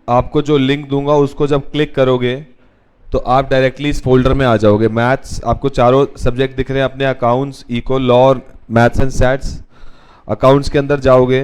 आपको जो लिंक दूंगा उसको जब क्लिक करोगे तो आप डायरेक्टली इस फोल्डर में आ जाओगे। मैथ्स, आपको चारों सब्जेक्ट दिख रहे हैं अपने, अकाउंट्स, इको, लॉ और मैथ्स एंड सैट्स। अकाउंट्स के अंदर जाओगे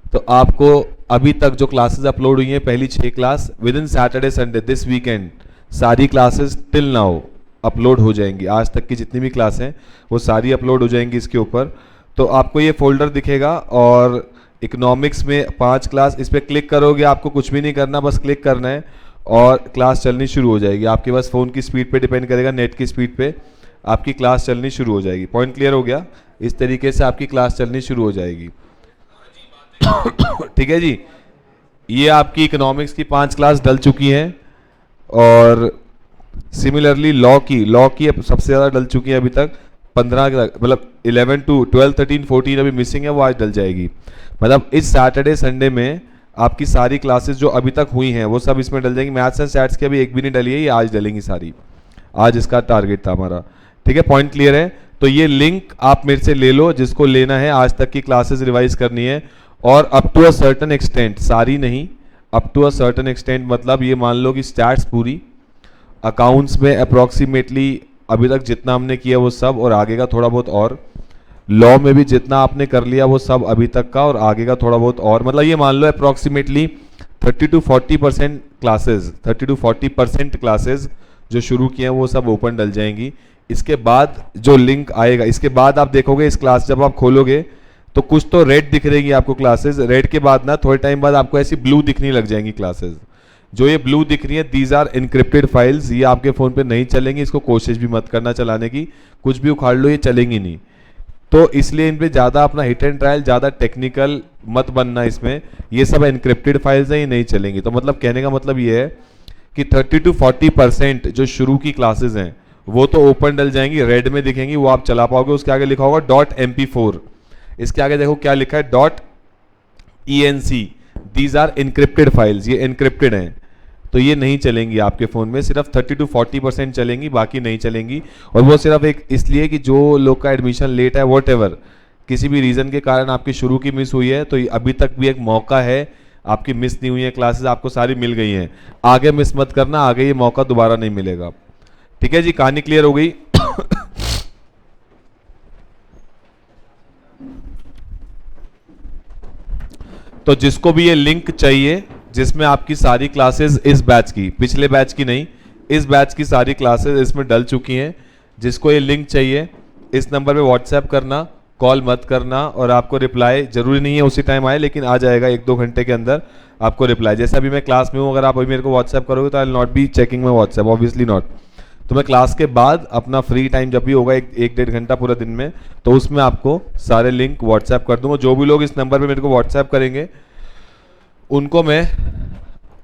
तो आपको अभी तक जो क्लासेस अपलोड हुई हैं, पहली 6 class with in Saturday Sunday this weekend, सारी क्लासेस टिल नाउ अपलोड हो जाएंगी। आज तक की जितनी भी क्लास हैं वो सारी अपलोड हो जाएंगी इसके ऊपर। तो आपको ये फोल्डर दिखेगा और इकोनॉमिक्स में 5 क्लास, इस पर क्लिक करोगे, आपको कुछ भी नहीं करना, बस क्लिक करना है और क्लास चलनी शुरू हो जाएगी। आपके पास फ़ोन की स्पीड पे डिपेंड करेगा, नेट की स्पीड पे आपकी क्लास चलनी शुरू हो जाएगी। पॉइंट क्लियर हो गया? इस तरीके से आपकी क्लास चलनी शुरू हो जाएगी। ठीक है जी, ये आपकी इकोनॉमिक्स की 5 क्लास डल चुकी हैं और सिमिलरली लॉ की सबसे ज़्यादा डल चुकी है अभी तक 15, मतलब 11 to 12, 13, 14 अभी मिसिंग है, वो आज डल जाएगी। मतलब इस सैटरडे संडे में आपकी सारी क्लासेस जो अभी तक हुई हैं वो सब इसमें डल जाएंगी। मैथ्स एंड सैट्स की अभी एक भी नहीं डली है, ये आज डलेंगी सारी। आज इसका टारगेट था हमारा। ठीक है, पॉइंट क्लियर है? तो ये लिंक आप मेरे से ले लो, जिसको लेना है, आज तक की क्लासेस रिवाइज करनी है और up to a certain extent, सारी नहीं, up to a certain extent, मतलब ये मान लो कि स्टैट्स पूरी, अकाउंट्स में अप्रॉक्सीमेटली अभी तक जितना हमने किया वो सब और आगे का थोड़ा बहुत, और लॉ में भी जितना आपने कर लिया वो सब अभी तक का और आगे का थोड़ा बहुत, और मतलब ये मान लो approximately 30 to 40% classes, 30 to 40% classes जो शुरू किए हैं वो सब ओपन डल जाएंगी। इसके बाद जो लिंक आएगा, इसके बाद आप देखोगे इस क्लास जब आप खोलोगे तो कुछ तो रेड दिख रहेगी आपको क्लासेस, रेड के बाद ना थोड़े टाइम बाद आपको ऐसी ब्लू दिखने लग जाएंगी क्लासेस। जो ये ब्लू दिख रही है दीज आर इनक्रिप्टेड फाइल्स, ये आपके फ़ोन पे नहीं चलेंगी, इसको कोशिश भी मत करना चलाने की, कुछ भी उखाड़ लो ये चलेंगी नहीं। तो इसलिए इन पे ज़्यादा अपना हिट एंड ट्रायल, ज़्यादा टेक्निकल मत बनना इसमें, ये सब इनक्रिप्टेड फाइल्स हैं, ये नहीं चलेंगी। तो मतलब कहने का मतलब ये है कि 30 to 40% जो शुरू की क्लासेज हैं वो तो ओपन डल जाएंगी, रेड में दिखेंगी, वो आप चला पाओगे। उसके आगे लिखा होगा .mp4, इसके आगे देखो क्या लिखा है .enc, these are encrypted files, ये इनक्रिप्टेड हैं, तो ये नहीं चलेंगी आपके फ़ोन में, सिर्फ 30 to 40% चलेंगी, बाकी नहीं चलेंगी। और वो सिर्फ एक इसलिए कि जो लोग का एडमिशन लेट है, वॉट किसी भी रीज़न के कारण आपकी शुरू की मिस हुई है, तो अभी तक भी एक मौका है, आपकी मिस नहीं हुई है क्लासेस, आपको सारी मिल गई हैं, आगे मिस मत करना, आगे ये मौका दोबारा नहीं मिलेगा। ठीक है जी, कहानी क्लियर हो गई? तो जिसको भी ये लिंक चाहिए जिसमें आपकी सारी क्लासेस इस बैच की, पिछले बैच की नहीं, इस बैच की सारी क्लासेस इसमें डल चुकी हैं, जिसको ये लिंक चाहिए इस नंबर पे व्हाट्सएप करना, कॉल मत करना, और आपको रिप्लाई जरूरी नहीं है उसी टाइम आए, लेकिन आ जाएगा 1-2 घंटे के अंदर आपको रिप्लाई। जैसे अभी मैं क्लास में हूँ, अगर आप अभी मेरे को व्हाट्सएप करोगे तो I will not be checking my WhatsApp, obviously not. तो मैं क्लास के बाद अपना फ्री टाइम जब भी होगा 1-1.5 घंटा पूरा दिन में, तो उसमें आपको सारे लिंक व्हाट्सएप कर दूंगा। जो भी लोग इस नंबर पर मेरे को व्हाट्सएप करेंगे उनको मैं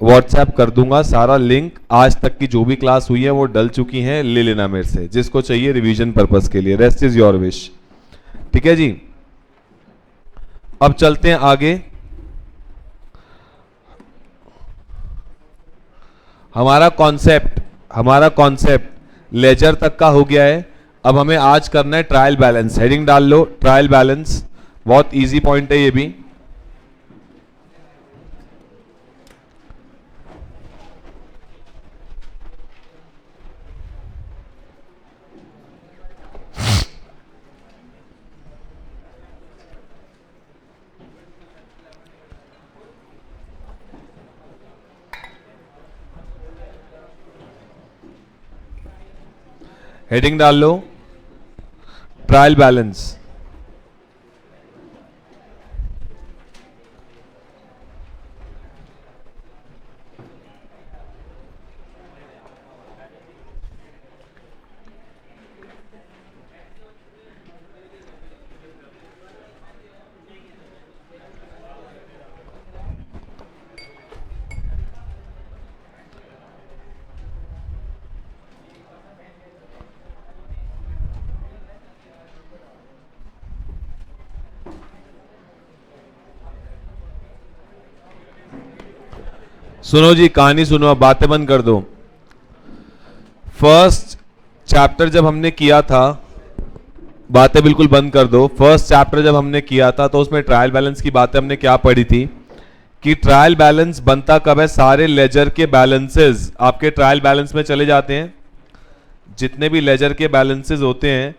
व्हाट्सएप कर दूंगा सारा लिंक। आज तक की जो भी क्लास हुई है वो डल चुकी हैं, ले लेना मेरे से, जिसको चाहिए रिवीजन पर्पस के लिए, रेस्ट इज योर विश। ठीक है जी, अब चलते हैं आगे। हमारा कॉन्सेप्ट लेजर तक का हो गया है। अब हमें आज करना है ट्रायल बैलेंस। हेडिंग डाल लो, ट्रायल बैलेंस, बहुत इजी पॉइंट है ये भी। हेडिंग डाल लो, ट्रायल बैलेंस। सुनो जी, कहानी सुनो, अब बातें बंद कर दो। फर्स्ट चैप्टर जब हमने किया था, बातें बिल्कुल बंद कर दो। फर्स्ट चैप्टर जब हमने किया था तो उसमें ट्रायल बैलेंस की बातें हमने क्या पढ़ी थी कि ट्रायल बैलेंस बनता कब है? सारे लेजर के बैलेंसेस आपके ट्रायल बैलेंस में चले जाते हैं। जितने भी लेजर के बैलेंसेस होते हैं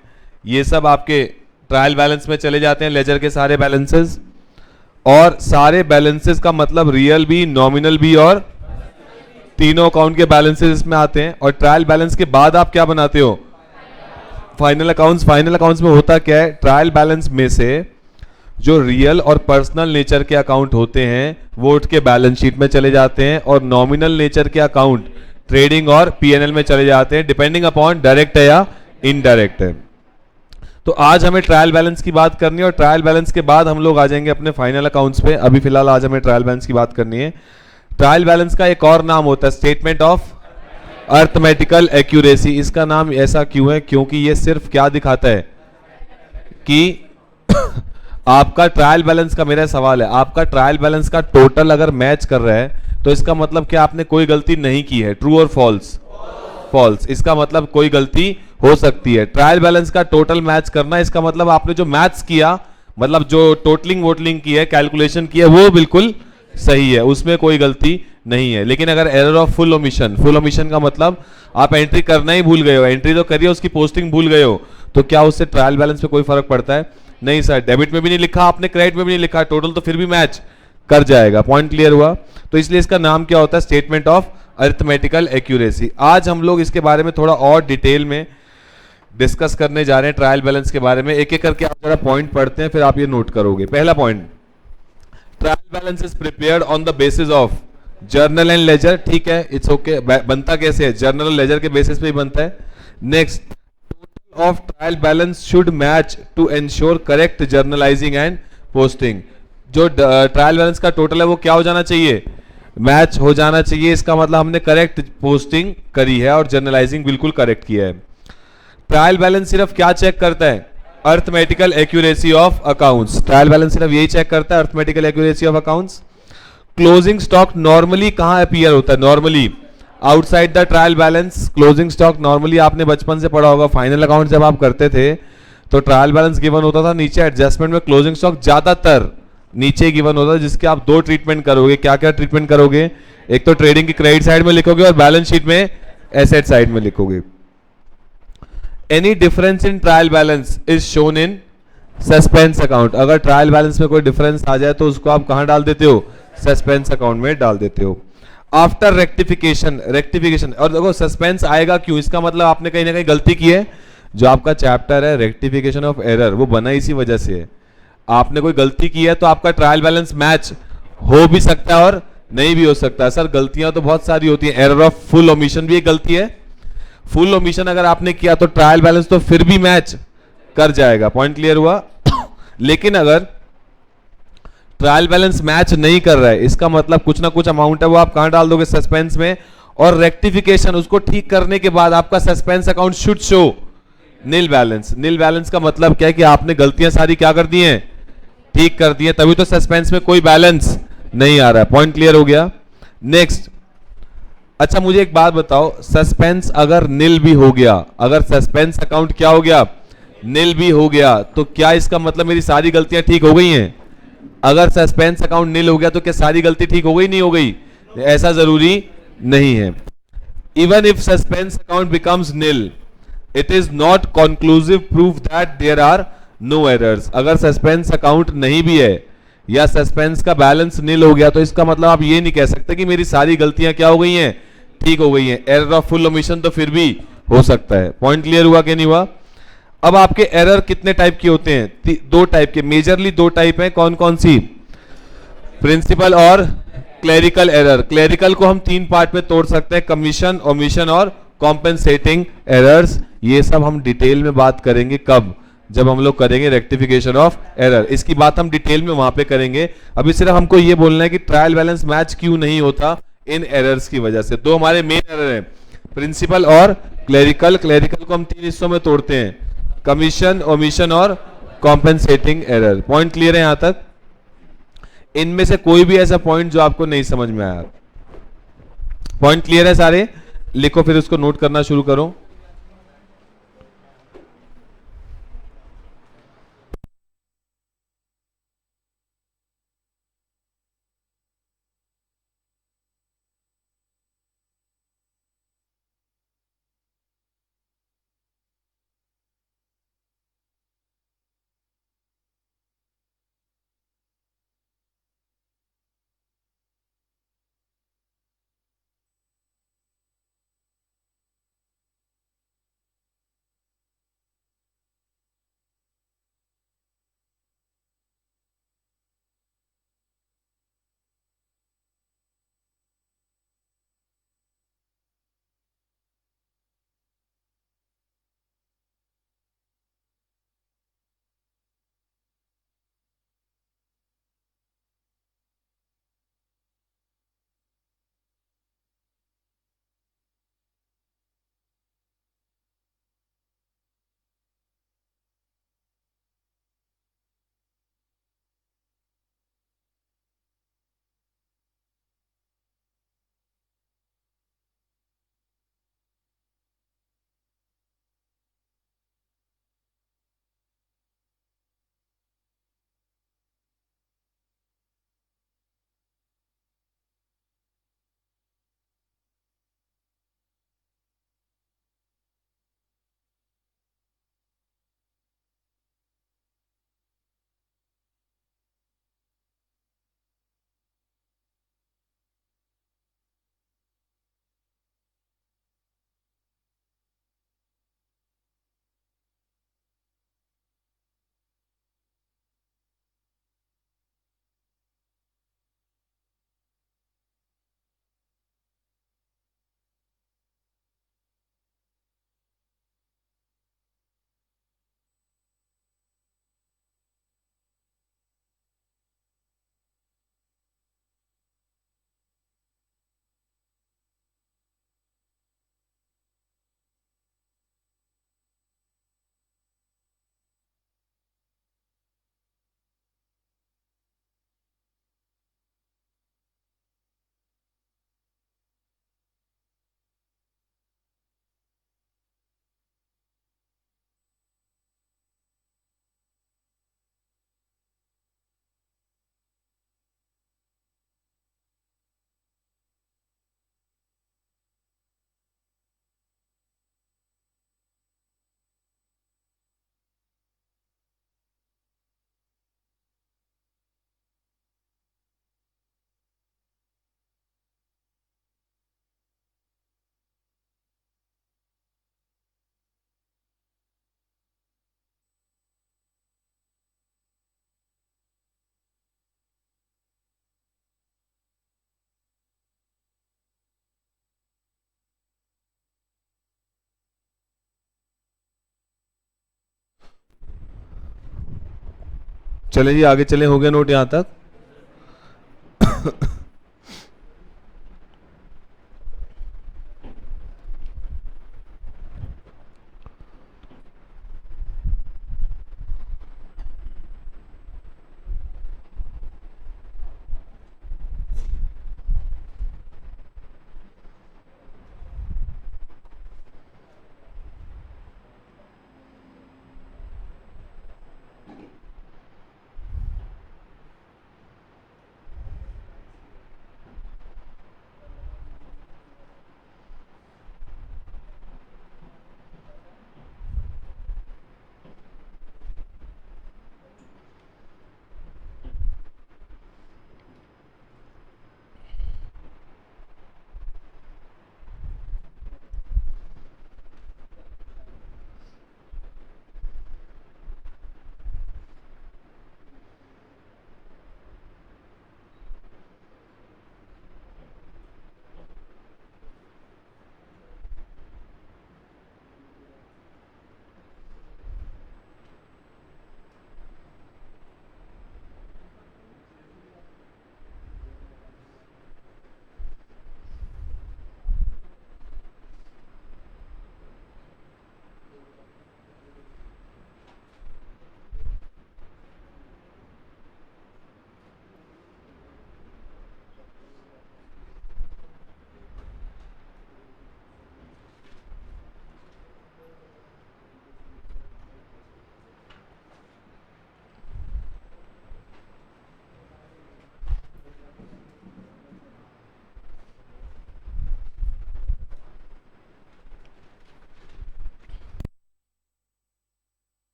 ये सब आपके ट्रायल बैलेंस में चले जाते हैं, लेजर के सारे बैलेंसेस। और सारे बैलेंसेस का मतलब रियल भी, नॉमिनल भी और तीनों अकाउंट के बैलेंसेस इसमें आते हैं। और ट्रायल बैलेंस के बाद आप क्या बनाते हो? Final accounts. फाइनल अकाउंट्स में होता क्या है? ट्रायल बैलेंस में से जो रियल और पर्सनल नेचर के अकाउंट होते हैं वो उठ के बैलेंस शीट में चले जाते हैं, और नॉमिनल नेचर के अकाउंट ट्रेडिंग और पीएनएल में चले जाते हैं, डिपेंडिंग अपॉन डायरेक्ट है या इनडायरेक्ट है। तो आज हमें ट्रायल बैलेंस की बात करनी है, और ट्रायल बैलेंस के बाद हम लोग आ जाएंगे अपने फाइनल अकाउंट्स पे। अभी फिलहाल आज हमें ट्रायल बैलेंस की बात करनी है। ट्रायल बैलेंस का एक और नाम होता है स्टेटमेंट ऑफ अर्थमेटिकल एक्यूरेसी। इसका नाम ऐसा क्यों है? क्योंकि ये सिर्फ क्या दिखाता है कि आपका ट्रायल बैलेंस का, मेरा सवाल है, आपका ट्रायल बैलेंस का टोटल अगर मैच कर रहा है तो इसका मतलब क्या आपने कोई गलती नहीं की है? ट्रू और फॉल्स? फॉल्स। इसका मतलब कोई गलती हो सकती है। ट्रायल बैलेंस का टोटल मैच करना, इसका मतलब आपने जो मैथ्स किया, मतलब जो टोटलिंग वोटलिंग की है, कैलकुलेशन की है, वो बिल्कुल सही है, उसमें कोई गलती नहीं है। लेकिन अगर error of full omission, full omission का मतलब आप एंट्री करना ही भूल गए हो, एंट्री तो करिए, उसकी पोस्टिंग भूल गए हो, तो क्या उससे ट्रायल बैलेंस पे कोई फर्क पड़ता है? नहीं सर। डेबिट में भी नहीं लिखा आपने, क्रेडिट में भी नहीं लिखा, टोटल तो फिर भी मैच कर जाएगा। पॉइंट क्लियर हुआ? तो इसलिए इसका नाम क्या होता है? Statement of arithmetical accuracy. आज हम लोग इसके बारे में थोड़ा और डिटेल में डिस्कस करने जा रहे हैं, ट्रायल बैलेंस के बारे में। एक एक करके आप जरा पॉइंट पढ़ते हैं, फिर आप ये नोट करोगे। पहला point, trial balance is prepared on the basis of journal and ledger. ठीक है, इट्स ओके। बनता कैसे है? जर्नल और लेजर के बेसिस पे ही बनता है। Next, total of trial balance should match to ensure correct journalising and posting. जो ट्रायल बैलेंस का टोटल है वो क्या हो जाना चाहिए? मैच हो जाना चाहिए। इसका मतलब हमने करेक्ट पोस्टिंग करी है और जर्नलाइजिंग बिल्कुल करेक्ट किया है। ट्रायल बैलेंस सिर्फ क्या चेक करता है? Arithmetical accuracy of accounts. Trial balance सिर्फ यही चेक करता है, arithmetical accuracy of accounts. Closing stock normally कहां अपीयर होता है? Normally outside the trial balance. Closing stock normally आपने बचपन से पढ़ा होगा, फाइनल अकाउंट जब आप करते थे तो ट्रायल बैलेंस गिवन होता था, नीचे एडजस्टमेंट में क्लोजिंग स्टॉक ज्यादातर नीचे गिवन होता है, जिसके आप दो ट्रीटमेंट करोगे। क्या क्या ट्रीटमेंट करोगे? एक तो ट्रेडिंग की क्रेडिट साइड में लिखोगे और बैलेंस शीट में एसेट साइड में लिखोगे। Any difference in trial balance is shown in suspense account. अगर ट्रायल बैलेंस में कोई डिफरेंस आ जाए तो उसको आप कहां डाल देते हो? सस्पेंस अकाउंट में डाल देते हो। आफ्टर रेक्टिफिकेशन, रेक्टिफिकेशन, और देखो सस्पेंस आएगा क्यों? इसका मतलब आपने कहीं ना कहीं गलती की है। जो आपका चैप्टर है रेक्टिफिकेशन ऑफ एरर, वो बना इसी वजह से है। आपने कोई गलती की है तो आपका ट्रायल बैलेंस मैच हो भी सकता है और नहीं भी हो सकता है। सर गलतियां तो बहुत सारी होती हैं, एरर ऑफ फुल ओमिशन भी एक गलती है। फुल ओमिशन अगर आपने किया तो ट्रायल बैलेंस तो फिर भी मैच कर जाएगा। पॉइंट क्लियर हुआ? लेकिन अगर ट्रायल बैलेंस मैच नहीं कर रहा है, इसका मतलब कुछ ना कुछ अमाउंट है वो आप कहां डाल दोगे? सस्पेंस में। और रेक्टिफिकेशन, उसको ठीक करने के बाद आपका suspense account should show nil balance. Nil balance का मतलब क्या है? कि आपने गलतियां सारी क्या कर दी हैं? ठीक कर दी है, तभी तो सस्पेंस में कोई बैलेंस नहीं आ रहा है। पॉइंट क्लियर हो गया? नेक्स्ट, अच्छा मुझे एक बात बताओ, सस्पेंस अगर नील भी हो गया, अगर सस्पेंस अकाउंट क्या हो गया? नील भी हो गया, तो क्या इसका मतलब मेरी सारी गलतियां ठीक हो गई हैं? अगर सस्पेंस अकाउंट नील हो गया तो क्या सारी गलती ठीक हो गई, नहीं हो गई? ऐसा जरूरी नहीं है। Even if suspense account becomes nil, it is not conclusive proof that there are no errors. अगर सस्पेंस अकाउंट नहीं भी है या सस्पेंस का बैलेंस नील हो गया तो इसका मतलब आप ये नहीं कह सकते कि मेरी सारी गलतियां क्या हो गई हैं? ठीक हो गई हैं। एरर ऑफ फुल ओमिशन तो फिर भी हो सकता है। पॉइंट क्लियर हुआ कि नहीं हुआ? अब आपके एरर कितने टाइप के होते हैं? दो टाइप के, मेजरली दो टाइप हैं। कौन कौन सी? प्रिंसिपल और क्लेरिकल एरर। क्लेरिकल को हम तीन पार्ट में तोड़ सकते हैं, कमीशन, ओमिशन और कॉम्पेंसेटिंग एरर्स। ये सब हम डिटेल में बात करेंगे। कब? जब हम लोग करेंगे रेक्टिफिकेशन ऑफ एरर। इसकी बात हम डिटेल में वहां पे करेंगे। अभी सिर्फ हमको ये बोलना है कि ट्रायल बैलेंस मैच क्यों नहीं होता इन एरर्स की वजह से। दो हमारे मेन एरर हैं, प्रिंसिपल और क्लेरिकल। क्लेरिकल को हम तीन हिस्सों में तोड़ते हैं, कमीशन, ओमिशन और कॉम्पेंसेटिंग एरर। पॉइंट क्लियर है यहां तक? इनमें से कोई भी ऐसा पॉइंट जो आपको नहीं समझ में आया? पॉइंट क्लियर है सारे? लिखो, फिर उसको नोट करना शुरू करो। चले जी आगे चले, हो गया नोट यहां तक।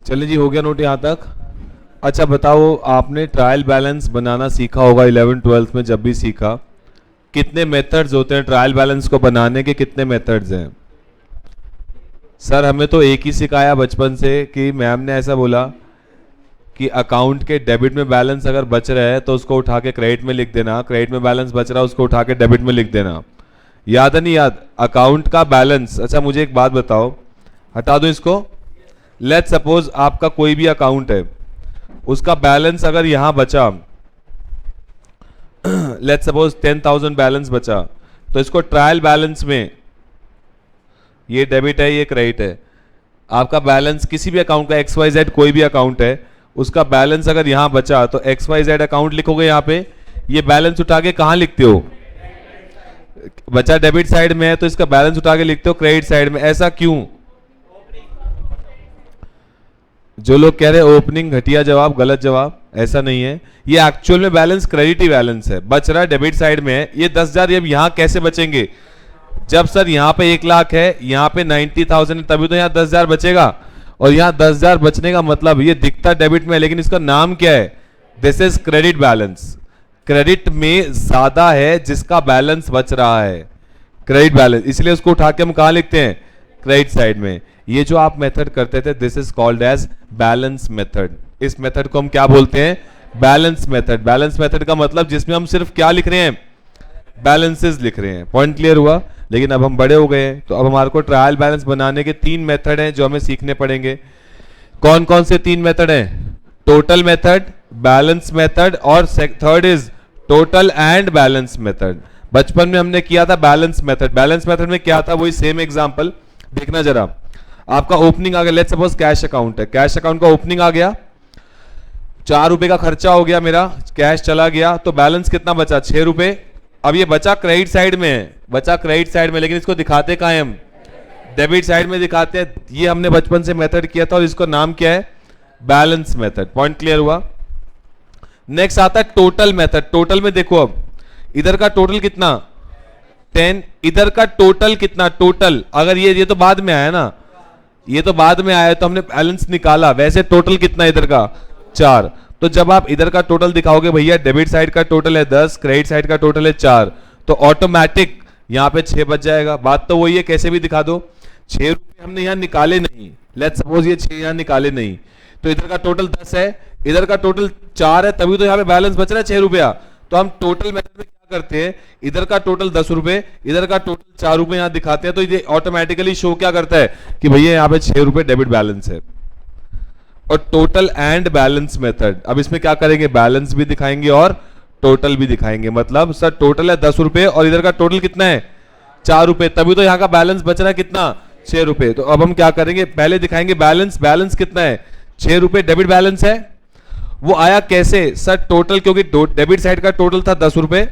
चलिए जी, हो गया नोट यहाँ तक। अच्छा बताओ, आपने ट्रायल बैलेंस बनाना सीखा होगा 11 12th में, जब भी सीखा। कितने मेथड्स होते हैं ट्रायल बैलेंस को बनाने के, कितने मेथड्स हैं? सर हमें तो एक ही सिखाया बचपन से कि मैम ने ऐसा बोला कि अकाउंट के डेबिट में बैलेंस अगर बच रहा है तो उसको उठा के क्रेडिट में लिख देना, क्रेडिट में बैलेंस बच रहा है उसको उठा के डेबिट में लिख देना। याद है नहीं याद? अकाउंट का बैलेंस। अच्छा मुझे एक बात बताओ, हटा दो इसको। लेट्स सपोज आपका कोई भी अकाउंट है, उसका बैलेंस अगर यहां बचा, लेट्स सपोज 10,000 बैलेंस बचा, तो इसको ट्रायल बैलेंस में, ये डेबिट है ये क्रेडिट है, आपका बैलेंस किसी भी अकाउंट का XYZ कोई भी अकाउंट है, उसका बैलेंस अगर यहां बचा तो XYZ अकाउंट लिखोगे यहां पे, ये बैलेंस उठा के कहां लिखते हो? बचा डेबिट साइड में है तो इसका बैलेंस उठा के लिखते हो क्रेडिट साइड में। ऐसा क्यों? जो लोग कह रहे हैं ओपनिंग, घटिया जवाब, गलत जवाब। ऐसा नहीं है, ये एक्चुअल में बैलेंस क्रेडिट ही बैलेंस है, बच रहा है डेबिट साइड में है। ये 10,000 अब यहां कैसे बचेंगे? जब सर यहां पे 1 लाख है, यहां पे 90,000 है, तभी तो यहां 10,000 बचेगा। और यहां 10,000 बचने का मतलब, ये दिखता डेबिट में है लेकिन इसका नाम क्या है? This is credit balance. Credit में ज्यादा है जिसका बैलेंस बच रहा है, क्रेडिट बैलेंस, इसलिए उसको उठा के हम कहां लिखते हैं? क्रेडिट साइड में। ये जो आप मेथड करते थे, this is called as balance method. इस मेथड को हम क्या बोलते हैं? Balance method. बैलेंस मेथड का मतलब जिसमें हम सिर्फ क्या लिख रहे हैं? बैलेंसेस लिख रहे हैं। पॉइंट क्लियर हुआ? लेकिन अब हम बड़े हो गए हैं तो अब हमारे को ट्रायल बैलेंस बनाने के 3 मेथड हैं जो हमें सीखने पड़ेंगे। कौन कौन से 3 मेथड हैं? टोटल मेथड, बैलेंस मेथड और third is total and balance method. बचपन में हमने किया था बैलेंस मेथड। बैलेंस मेथड में क्या था? वही सेम एग्जांपल देखना जरा। आपका ओपनिंग आ गया, लेट्स सपोज कैश अकाउंट है, कैश अकाउंट का ओपनिंग आ गया, 4 रुपए का खर्चा हो गया मेरा, कैश चला गया, तो बैलेंस कितना बचा? 6 रुपए। अब ये बचा क्रेडिट साइड में, बचा क्रेडिट साइड में, लेकिन इसको दिखाते कहां हैं हम? डेबिट साइड में दिखाते हैं। ये हमने बचपन से मेथड किया था और इसका नाम क्या है? Balance method. पॉइंट क्लियर हुआ? नेक्स्ट आता है टोटल मेथड। टोटल में देखो, अब इधर का टोटल कितना? 10, इधर का टोटल कितना? टोटल, अगर ये तो बाद में आया ना, ये तो बाद में आया तो हमने बैलेंस निकाला, वैसे टोटल कितना इधर का? 4। तो जब आप इधर का टोटल दिखाओगे, भैया डेबिट साइड का टोटल है 10, क्रेडिट साइड का टोटल है 4, तो ऑटोमेटिक यहां पे 6 बच जाएगा। बात तो वही है, कैसे भी दिखा दो। 6 रुपए हमने यहां निकाले नहीं, लेट्स सपोज ये 6 यहां निकाले नहीं, तो इधर का टोटल 10 है, इधर का टोटल 4 है, तभी तो यहां पे बैलेंस बच रहा है 6 रुपया। तो हम टोटल मेथड में क्या करते हैं? इधर का टोटल 10 रुपए, इधर का टोटल 4 रुपए यहां दिखाते हैं, तो ये ऑटोमेटिकली शो क्या करता है कि भैया यहां पे 6 रुपए डेबिट बैलेंस है। और टोटल एंड बैलेंस मेथड। अब इसमें क्या करेंगे, बैलेंस भी दिखाएंगे और टोटल भी दिखाएंगे। मतलब सर टोटल है 10 रुपए और इधर का टोटल कितना है 4 रुपए, तभी तो यहाँ का बैलेंस बच रहा है कितना 6 रुपए। तो अब हम क्या करेंगे, पहले दिखाएंगे बैलेंस, बैलेंस कितना है 6 रुपए, डेबिट बैलेंस है। वो आया कैसे सर, टोटल, क्योंकि डेबिट साइड का टोटल था 10 रुपए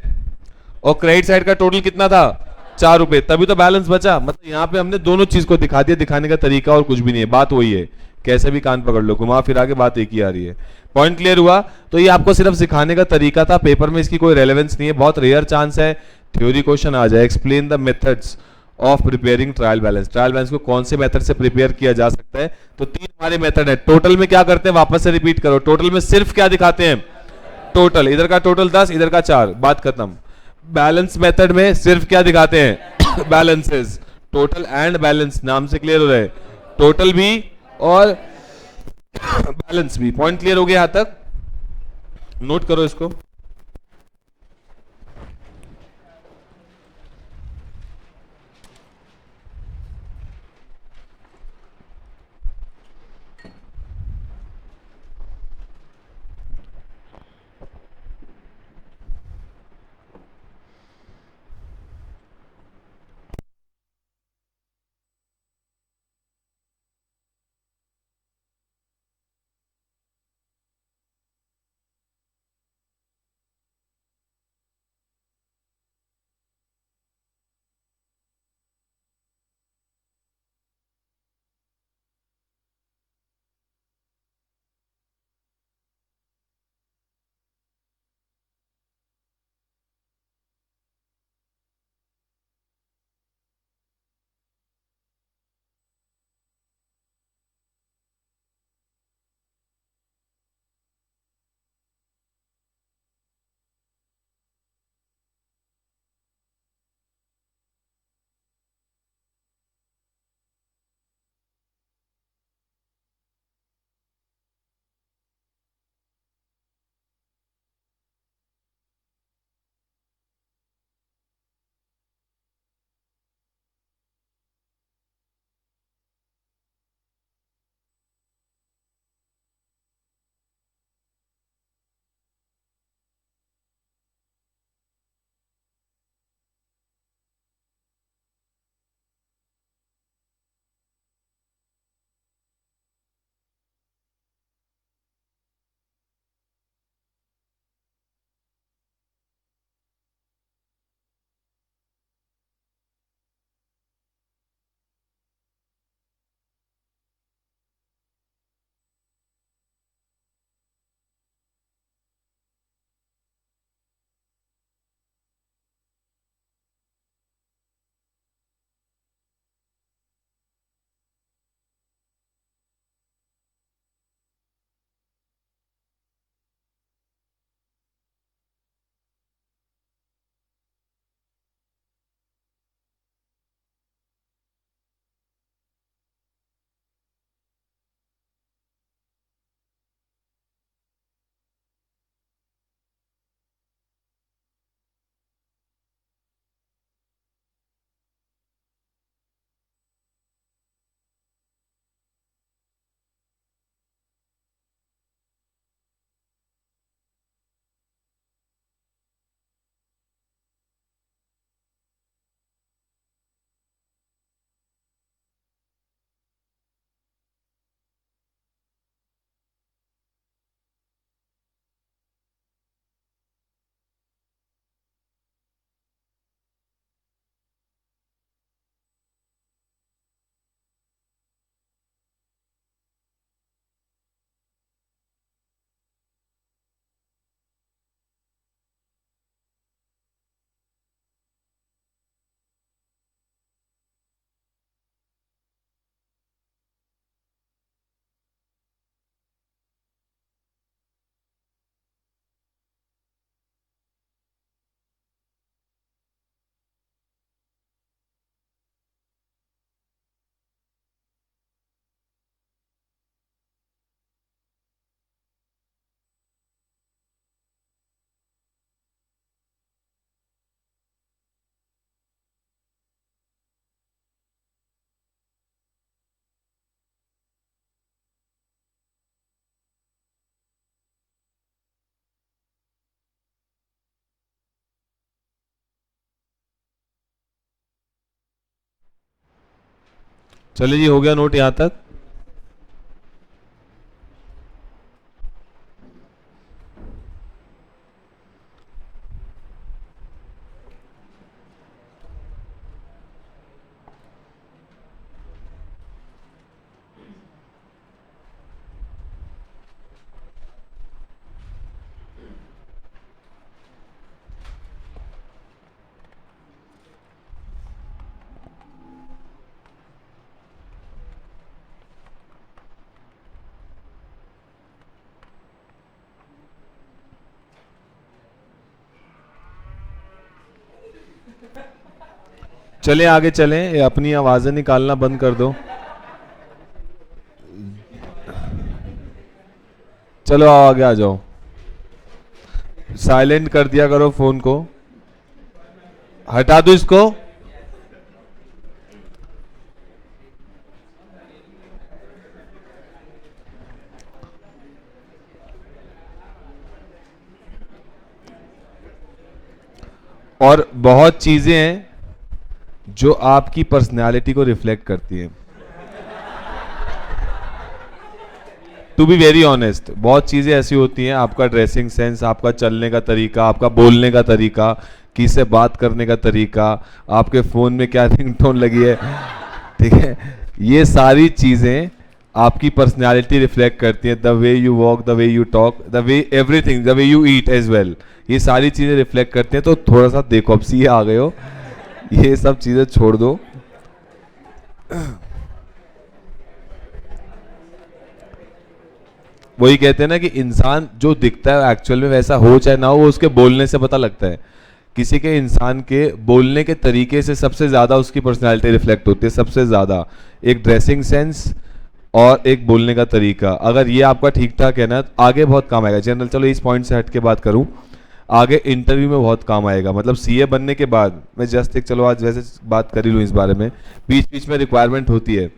और क्रेडिट साइड का टोटल कितना था 4 रुपए, तभी तो बैलेंस बचा। मतलब यहाँ पे हमने दोनों चीज को दिखा दिया, दिखाने का तरीका और कुछ भी नहीं है, बात वही है। कैसे भी कान पकड़ लो, घुमा फिरा के बात एक ही आ रही है। पॉइंट क्लियर हुआ। तो ये आपको सिर्फ सिखाने का तरीका था, पेपर में इसकी कोई रेलेवेंस नहीं है। बहुत रेयर चांस है थ्योरी क्वेश्चन आ जाए, explain the methods of preparing trial balance. Trial balance को कौन से मेथड से प्रिपेयर किया जा सकता है, तो तीन हमारे मेथड है। टोटल में क्या करते हैं, वापस से रिपीट करो, टोटल में सिर्फ क्या दिखाते हैं टोटल, इधर का टोटल 10 इधर का 4, बात खत्म। बैलेंस मेथड में सिर्फ क्या दिखाते हैं बैलेंसेस, टोटल एंड बैलेंस, नाम से क्लियर हो रहा है, टोटल भी और बैलेंस भी। पॉइंट क्लियर हो गया यहां तक, नोट करो इसको। चलिए जी, हो गया नोट यहाँ तक। चलें आगे चलें, ये अपनी आवाजें निकालना बंद कर दो। चलो आओ, आगे आ जाओ। साइलेंट कर दिया करो फोन को, हटा दो इसको। और बहुत चीजें हैं जो आपकी पर्सनैलिटी को रिफ्लेक्ट करती हैं। टू बी वेरी ऑनेस्ट, बहुत चीजें ऐसी होती हैं, आपका ड्रेसिंग सेंस, आपका चलने का तरीका, आपका बोलने का तरीका, किससे बात करने का तरीका, आपके फोन में क्या रिंगटोन लगी है, ठीक है, ये सारी चीजें आपकी पर्सनैलिटी रिफ्लेक्ट करती हैं। The way you walk, the way you talk, the way everything, the way you eat as well, ये सारी चीजें रिफ्लेक्ट करती हैं। तो थोड़ा सा देखो, अब सीए आ गए हो, ये सब चीजें छोड़ दो। वही कहते हैं ना कि इंसान जो दिखता है एक्चुअल में वैसा हो चाहे ना हो, वो उसके बोलने से पता लगता है। किसी के इंसान के बोलने के तरीके से सबसे ज्यादा उसकी पर्सनैलिटी रिफ्लेक्ट होती है, सबसे ज्यादा। एक ड्रेसिंग सेंस और एक बोलने का तरीका, अगर ये आपका ठीक ठाक है ना, आगे बहुत काम आएगा। जनरल, चलो इस पॉइंट से हट के बात करूं, आगे इंटरव्यू में बहुत काम आएगा। मतलब सीए बनने के बाद, मैं जस्ट एक, चलो आज वैसे बात कर ही लूँ इस बारे में, बीच बीच में रिक्वायरमेंट होती है।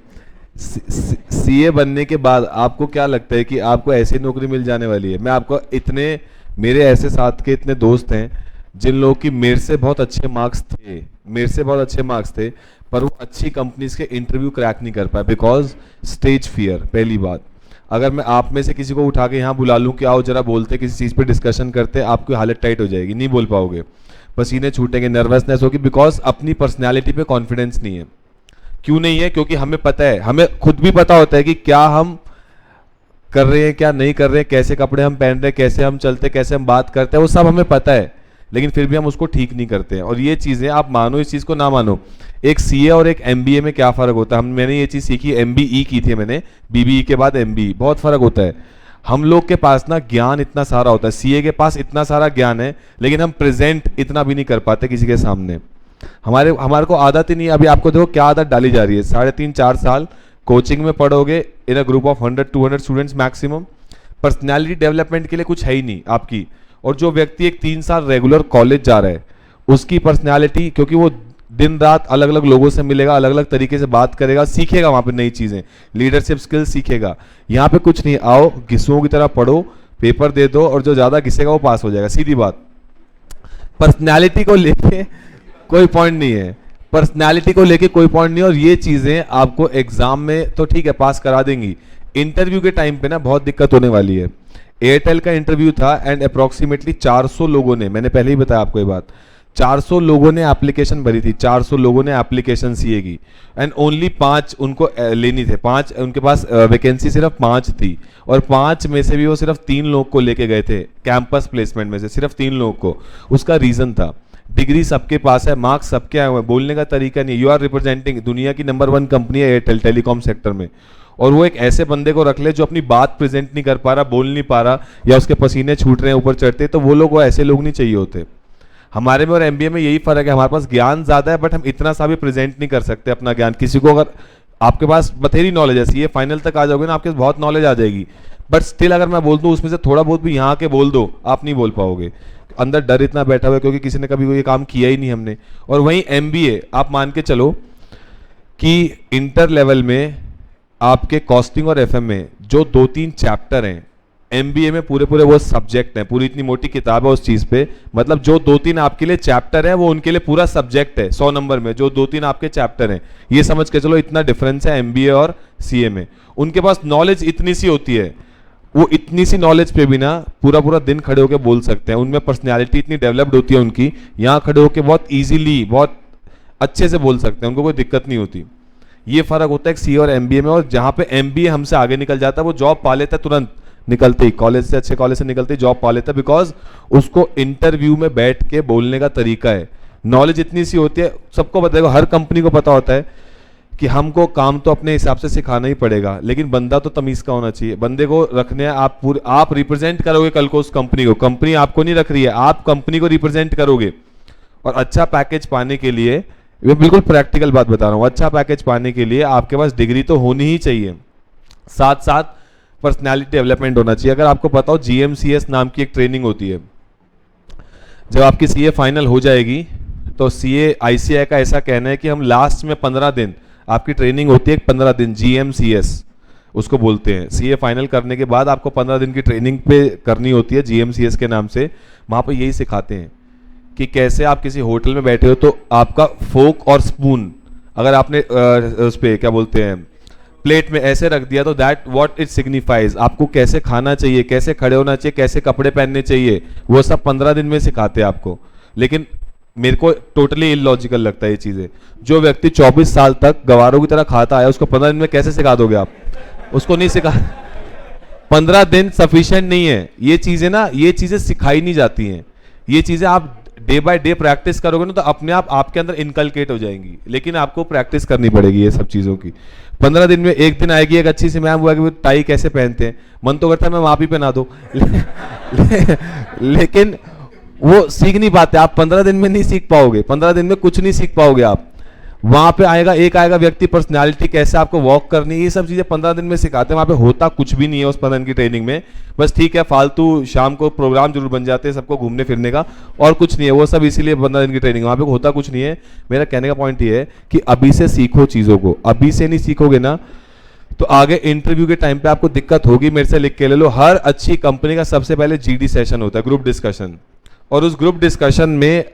सीए बनने के बाद आपको क्या लगता है कि आपको ऐसी नौकरी मिल जाने वाली है? मैं आपको इतने, मेरे ऐसे साथ के इतने दोस्त हैं जिन लोगों की मेरे से बहुत अच्छे मार्क्स थे, मेरे से बहुत अच्छे मार्क्स थे, पर वो अच्छी कंपनीज के इंटरव्यू क्रैक नहीं कर पाए बिकॉज स्टेज फियर। पहली बात, अगर मैं आप में से किसी को उठा के यहाँ बुला लूँ कि आओ जरा बोलते, किसी चीज़ पे डिस्कशन करते, आपकी हालत टाइट हो जाएगी, नहीं बोल पाओगे, पसीने छूटेंगे, नर्वसनेस होगी, बिकॉज अपनी पर्सनैलिटी पे कॉन्फिडेंस नहीं है। क्यों नहीं है? क्योंकि हमें पता है, हमें खुद भी पता होता है कि क्या हम कर रहे हैं, क्या नहीं कर रहे हैं, कैसे कपड़े हम पहन रहे हैं, कैसे हम चलते, कैसे हम बात करते हैं, वो सब हमें पता है, लेकिन फिर भी हम उसको ठीक नहीं करते हैं। और ये चीज़ें, आप मानो इस चीज़ को ना मानो, एक सीए और एक एमबीए में क्या फ़र्क होता है, मैंने ये चीज़ सीखी, एमबीई की थी मैंने, बीबीई के बाद एमबीई, बहुत फ़र्क होता है। हम लोग के पास ना ज्ञान इतना सारा होता है, सीए के पास इतना सारा ज्ञान है, लेकिन हम प्रेजेंट इतना भी नहीं कर पाते किसी के सामने। हमारे को आदत ही नहीं है। अभी आपको देखो क्या आदत डाली जा रही है, 3.5-4 साल कोचिंग में पढ़ोगे in a group of 100-200 students maximum, personality development के लिए कुछ है ही नहीं आपकी। और जो व्यक्ति एक 3 साल रेगुलर कॉलेज जा रहा है, उसकी पर्सनैलिटी, क्योंकि वो दिन रात अलग अलग लोगों से मिलेगा, अलग अलग तरीके से बात करेगा, सीखेगा वहां पे नई चीजें, लीडरशिप स्किल्स सीखेगा। यहाँ पे कुछ नहीं, आओ घिसुओं की तरह पढ़ो, पेपर दे दो, और जो ज्यादा घिसेगा वो पास हो जाएगा, सीधी बात। पर्सनैलिटी को लेके कोई पॉइंट नहीं है, पर्सनैलिटी को लेके कोई पॉइंट नहीं है। और ये चीजें आपको एग्जाम में तो ठीक है पास करा देंगी, इंटरव्यू के टाइम पे ना बहुत दिक्कत होने वाली है। एयरटेल का इंटरव्यू था एंड अप्रोक्सीमेटली 400 लोगों ने, मैंने पहले ही बताया आपको ये बात, 400 लोगों ने एप्लीकेशन भरी थी, 400 लोगों ने एप्लीकेशन सीए की, एंड ओनली 5 उनको लेनी थे, 5 उनके पास वैकेंसी सिर्फ 5 थी, और 5 में से भी वो सिर्फ 3 लोग को लेके गए थे कैंपस प्लेसमेंट में से, सिर्फ 3 लोग को। उसका रीजन था, डिग्री सबके पास है, मार्क्स सबके आए हुए हैं, बोलने का तरीका नहीं। यू आर रिप्रेजेंटिंग दुनिया की नंबर 1 कंपनी है एयरटेल टेलीकॉम सेक्टर में, और वो एक ऐसे बंदे को रख ले जो अपनी बात प्रेजेंट नहीं कर पा रहा, बोल नहीं पा रहा, या उसके पसीने छूट रहे हैं ऊपर चढ़ते, तो वो लोग, वो ऐसे लोग नहीं चाहिए होते। हमारे में और एमबीए में यही फर्क है, हमारे पास ज्ञान ज्यादा है बट हम इतना सा भी प्रेजेंट नहीं कर सकते अपना ज्ञान किसी को। अगर आपके पास बथेरी नॉलेज है, सीए फाइनल तक आ जाओगे ना, आपके पास बहुत नॉलेज आ जाएगी, बट स्टिल अगर मैं बोल दूं उसमें से थोड़ा बहुत भी यहाँ के बोल दो, आप नहीं बोल पाओगे। अंदर डर इतना बैठा हुआ है क्योंकि किसी ने कभी कोई काम किया ही नहीं हमने। और वहीं एमबीए, आप मान के चलो कि इंटर लेवल में आपके कॉस्टिंग और एफएम में जो 2-3 चैप्टर हैं, एमबीए में पूरे पूरे वो सब्जेक्ट हैं, पूरी इतनी मोटी किताब है उस चीज पे, मतलब जो 2-3 आपके लिए चैप्टर है वो उनके लिए पूरा सब्जेक्ट है 100 नंबर में, जो 2-3 आपके चैप्टर हैं। ये समझ के चलो इतना डिफरेंस है एमबीए और सीए में। उनके पास नॉलेज इतनी सी होती है, वो इतनी सी नॉलेज पे भी ना पूरा पूरा दिन खड़े होकर बोल सकते हैं, उनमें पर्सनैलिटी इतनी डेवलप्ड होती है उनकी, यहाँ खड़े होकर बहुत ईजिली बहुत अच्छे से बोल सकते हैं, उनको कोई दिक्कत नहीं होती। ये फर्क होता है एक सीए और एमबीए में। और जहाँ पे एमबीए हमसे आगे निकल जाता है वो जॉब पा लेता है तुरंत, निकलते ही कॉलेज से, अच्छे कॉलेज से निकलते ही जॉब पा लेता है, बिकॉज उसको इंटरव्यू में बैठ के बोलने का तरीका है, नॉलेज इतनी सी होती है। सबको बताएगा, हर कंपनी को पता होता है कि हमको काम तो अपने हिसाब से सिखाना ही पड़ेगा, लेकिन बंदा तो तमीज का होना चाहिए, बंदे को रखने हैं। आप पूरे आप रिप्रेजेंट करोगे कल को उस कंपनी को, कंपनी आपको नहीं रख रही है, आप कंपनी को रिप्रेजेंट करोगे। और अच्छा पैकेज पाने के लिए, ये बिल्कुल प्रैक्टिकल बात बता रहा हूँ, अच्छा पैकेज पाने के लिए आपके पास डिग्री तो होनी ही चाहिए, साथ साथ पर्सनालिटी डेवलपमेंट होना चाहिए। अगर आपको पता हो जीएमसीएस नाम की एक ट्रेनिंग होती है, जब आपकी सीए फाइनल हो जाएगी तो सीए आईसीआई का ऐसा कहना है कि हम लास्ट में 15 दिन आपकी ट्रेनिंग होती है, 15 दिन जीएमसीएस उसको बोलते हैं। सीए फाइनल करने के बाद आपको 15 दिन की ट्रेनिंग पे करनी होती है जीएमसीएस के नाम से। वहाँ पे यही सिखाते हैं कि कैसे आप किसी होटल में बैठे हो तो आपका फोक और स्पून अगर आपने उस पे क्या बोलते हैं प्लेट में ऐसे रख दिया तो दैट व्हाट इट सिग्निफाइज, आपको कैसे खाना चाहिए, कैसे खड़े होना चाहिए, कैसे कपड़े पहनने चाहिए, वो सब 15 दिन में सिखाते हैं आपको। लेकिन मेरे को टोटली इलॉजिकल लगता है ये चीजें। जो व्यक्ति 24 साल तक गवारों की तरह खाता है उसको 15 दिन में कैसे सिखा दोगे आप? उसको नहीं सिखा 15 दिन सफिशिएंट नहीं है। ये चीजें ना, ये चीजें सिखाई नहीं जाती हैं। ये चीजें आप डे बाय डे प्रैक्टिस करोगे ना तो अपने आप आपके अंदर इनकलकेट हो जाएंगी, लेकिन आपको प्रैक्टिस करनी पड़ेगी ये सब चीजों की। 15 दिन में एक दिन आएगी एक अच्छी सी मैम, हुआ कि टाई कैसे पहनते हैं, मन तो करता है मैं वहां भी पहना दो लेकिन वो सीख नहीं पाते। आप 15 दिन में नहीं सीख पाओगे, 15 दिन में कुछ नहीं सीख पाओगे आप। वहां पे आएगा व्यक्ति, पर्सनालिटी कैसे आपको वॉक करनी है, ये सब चीजें 15 दिन में सिखाते हैं। वहां पे होता कुछ भी नहीं है उस 15 दिन की ट्रेनिंग में, बस ठीक है फालतू शाम को प्रोग्राम जरूर बन जाते हैं सबको घूमने फिरने का, और कुछ नहीं है वो सब, इसीलिए 15 दिन की ट्रेनिंग। वहां पे होता कुछ नहीं है। मेरा कहने का पॉइंट ये है कि अभी से सीखो चीजों को, अभी से नहीं सीखोगे ना तो आगे इंटरव्यू के टाइम पे आपको दिक्कत होगी। मेरे से लिख के ले लो, हर अच्छी कंपनी का सबसे पहले जीडी सेशन होता है, ग्रुप डिस्कशन, और उस ग्रुप डिस्कशन में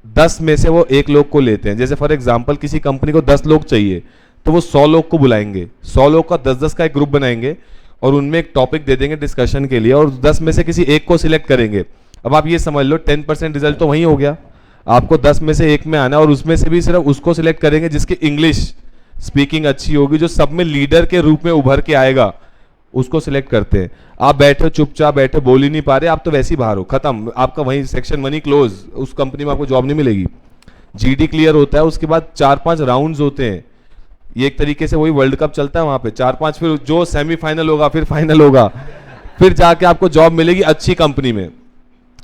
10 में से वो एक लोग को लेते हैं। जैसे फॉर एग्जांपल किसी कंपनी को 10 लोग चाहिए तो वो 100 लोग को बुलाएंगे, 100 लोग का 10-10 का एक ग्रुप बनाएंगे और उनमें एक टॉपिक दे देंगे डिस्कशन के लिए, और 10 में से किसी एक को सिलेक्ट करेंगे। अब आप ये समझ लो 10% रिजल्ट तो वही हो गया, आपको 10 में से एक में आना है, और उसमें से भी सिर्फ उसको सिलेक्ट करेंगे जिसकी इंग्लिश स्पीकिंग अच्छी होगी, जो सब में लीडर के रूप में उभर के आएगा, उसको सिलेक्ट करते हैं। आप बैठे चुपचाप बैठे बोल ही नहीं पा रहे, आप तो वैसे ही बाहर हो, खत्म, आपका वहीं सेक्शन 1 ही क्लोज, उस कंपनी में आपको जॉब नहीं मिलेगी। जीडी क्लियर होता है, उसके बाद 4-5 राउंड्स होते हैं। ये एक तरीके से वही वर्ल्ड कप चलता है वहां पे, 4-5, फिर जो सेमीफाइनल होगा फिर फाइनल होगा, फिर जाके आपको जॉब मिलेगी अच्छी कंपनी में।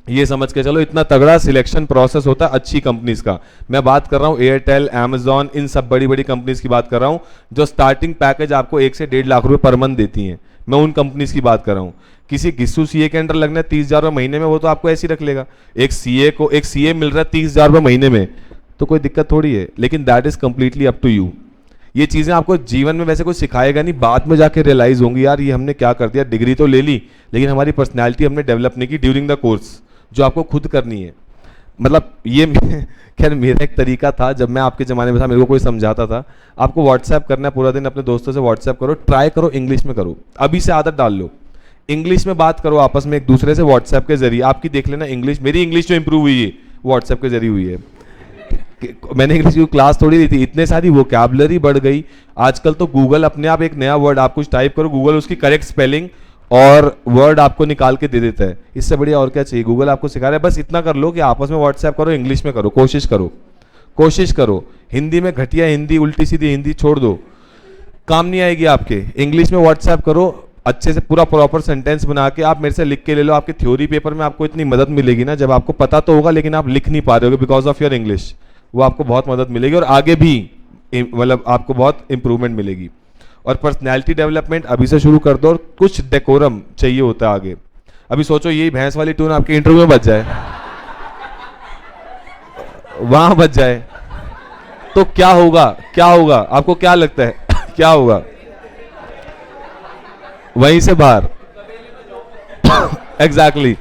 ये समझ के चलो इतना तगड़ा सिलेक्शन प्रोसेस होता है अच्छी कंपनीज का। मैं बात कर रहा हूँ एयरटेल, अमेजॉन, इन सब बड़ी बड़ी कंपनीज की बात कर रहा हूँ जो स्टार्टिंग पैकेज आपको 1 से 1.5 लाख रुपए पर मंथ देती हैं। मैं उन कंपनीज की बात कर रहा हूँ। किसी गिस्सू सीए के अंडर लगना है 30,000 रुपये महीने में, वो तो आपको ऐसे ही रख लेगा। एक सीए मिल रहा है 30,000 रुपये महीने में, तो कोई दिक्कत थोड़ी है, लेकिन that is completely up to you. ये चीजें आपको जीवन में वैसे कोई सिखाएगा नहीं, बाद में जाके रियलाइज होंगी यार ये हमने क्या कर दिया, डिग्री तो ले ली लेकिन हमारी पर्सनैलिटी हमने डेवलप नहीं की ड्यूरिंग द कोर्स, जो आपको खुद करनी है। मतलब ये खैर मेरा एक तरीका था, जब मैं आपके ज़माने में था मेरे को कोई समझाता था, आपको व्हाट्सएप करना है पूरा दिन, अपने दोस्तों से व्हाट्सएप करो, ट्राई करो इंग्लिश में करो, अभी से आदत डाल लो, इंग्लिश में बात करो आपस में एक दूसरे से व्हाट्सएप के जरिए। आपकी देख लेना इंग्लिश, मेरी इंग्लिश जो इंप्रूव हुई है व्हाट्सएप के जरिए हुई है। मैंने इंग्लिश की क्लास थोड़ी ली थी, इतने सारी वोकैबुलरी बढ़ गई। आजकल तो गूगल अपने आप एक नया वर्ड आप कुछ टाइप करो, गूगल उसकी करेक्ट स्पेलिंग और वर्ड आपको निकाल के दे देता है। इससे बढ़िया और क्या चाहिए, गूगल आपको सिखा रहा है। बस इतना कर लो कि आपस में व्हाट्सएप करो, इंग्लिश में करो, कोशिश करो। हिंदी में घटिया हिंदी, उल्टी सीधी हिंदी छोड़ दो, काम नहीं आएगी आपके। इंग्लिश में व्हाट्सएप करो, अच्छे से पूरा प्रॉपर सेंटेंस बना के आप मेरे से लिख के ले लो। आपके थ्योरी पेपर में आपको इतनी मदद मिलेगी ना, जब आपको पता तो होगा लेकिन आप लिख नहीं पा रहे हो बिकॉज ऑफ योर इंग्लिश, वो आपको बहुत मदद मिलेगी और आगे भी मतलब आपको बहुत इंप्रूवमेंट मिलेगी। और पर्सनैलिटी डेवलपमेंट अभी से शुरू कर दो, और कुछ डेकोरम चाहिए होता है आगे। अभी सोचो यही भैंस वाली टून आपके इंटरव्यू में बच जाए, वहां बच जाए तो क्या होगा, आपको क्या लगता है क्या होगा? वहीं से बाहर एग्जैक्टली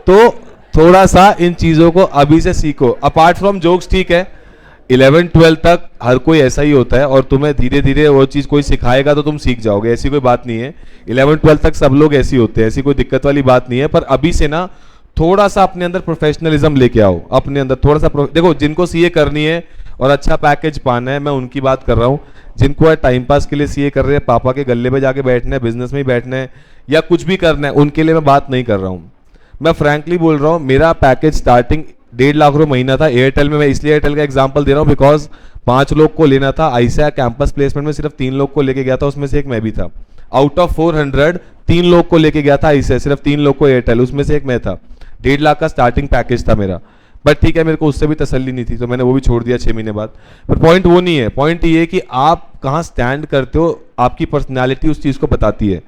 तो थोड़ा सा इन चीजों को अभी से सीखो. अपार्ट फ्रॉम जोक्स, ठीक है, 11-12 तक हर कोई ऐसा ही होता है और तुम्हें धीरे धीरे वो चीज़ कोई सिखाएगा तो तुम सीख जाओगे, ऐसी कोई बात नहीं है. 11-12 तक सब लोग ऐसे ही होते हैं, ऐसी कोई दिक्कत वाली बात नहीं है. पर अभी से ना थोड़ा सा अपने अंदर प्रोफेशनलिज्म लेके आओ, अपने अंदर थोड़ा सा देखो, जिनको सीए करनी है और अच्छा पैकेज पाना है, मैं उनकी बात कर रहा हूँ. जिनको टाइम पास के लिए सीए कर रहे हैं, पापा के गले पे जाके बैठना है, बिजनेस में ही बैठना है या कुछ भी करना है, उनके लिए मैं बात नहीं कर रहा हूँ. मैं फ्रैंकली बोल रहा हूँ, मेरा पैकेज स्टार्टिंग 1.5 लाख रुपये महीना था एयरटेल में. मैं इसलिए एयरटेल का एग्जांपल दे रहा हूँ बिकॉज 5 लोग को लेना था. आईसीआई कैंपस प्लेसमेंट में सिर्फ 3 लोग को लेके गया था, उसमें से एक मैं भी था. आउट ऑफ 400 3 लोग को लेके गया था आईसीआई, सिर्फ 3 लोग को एयरटेल, उसमें से एक मैं था. 1.5 लाख का स्टार्टिंग पैकेज था मेरा. बट ठीक है, मेरे को उससे भी तसल्ली नहीं थी तो मैंने वो भी छोड़ दिया 6 महीने बाद. पर पॉइंट वो नहीं है, पॉइंट ये है कि आप कहाँ स्टैंड करते हो, आपकी पर्सनैलिटी उस चीज़ को बताती है.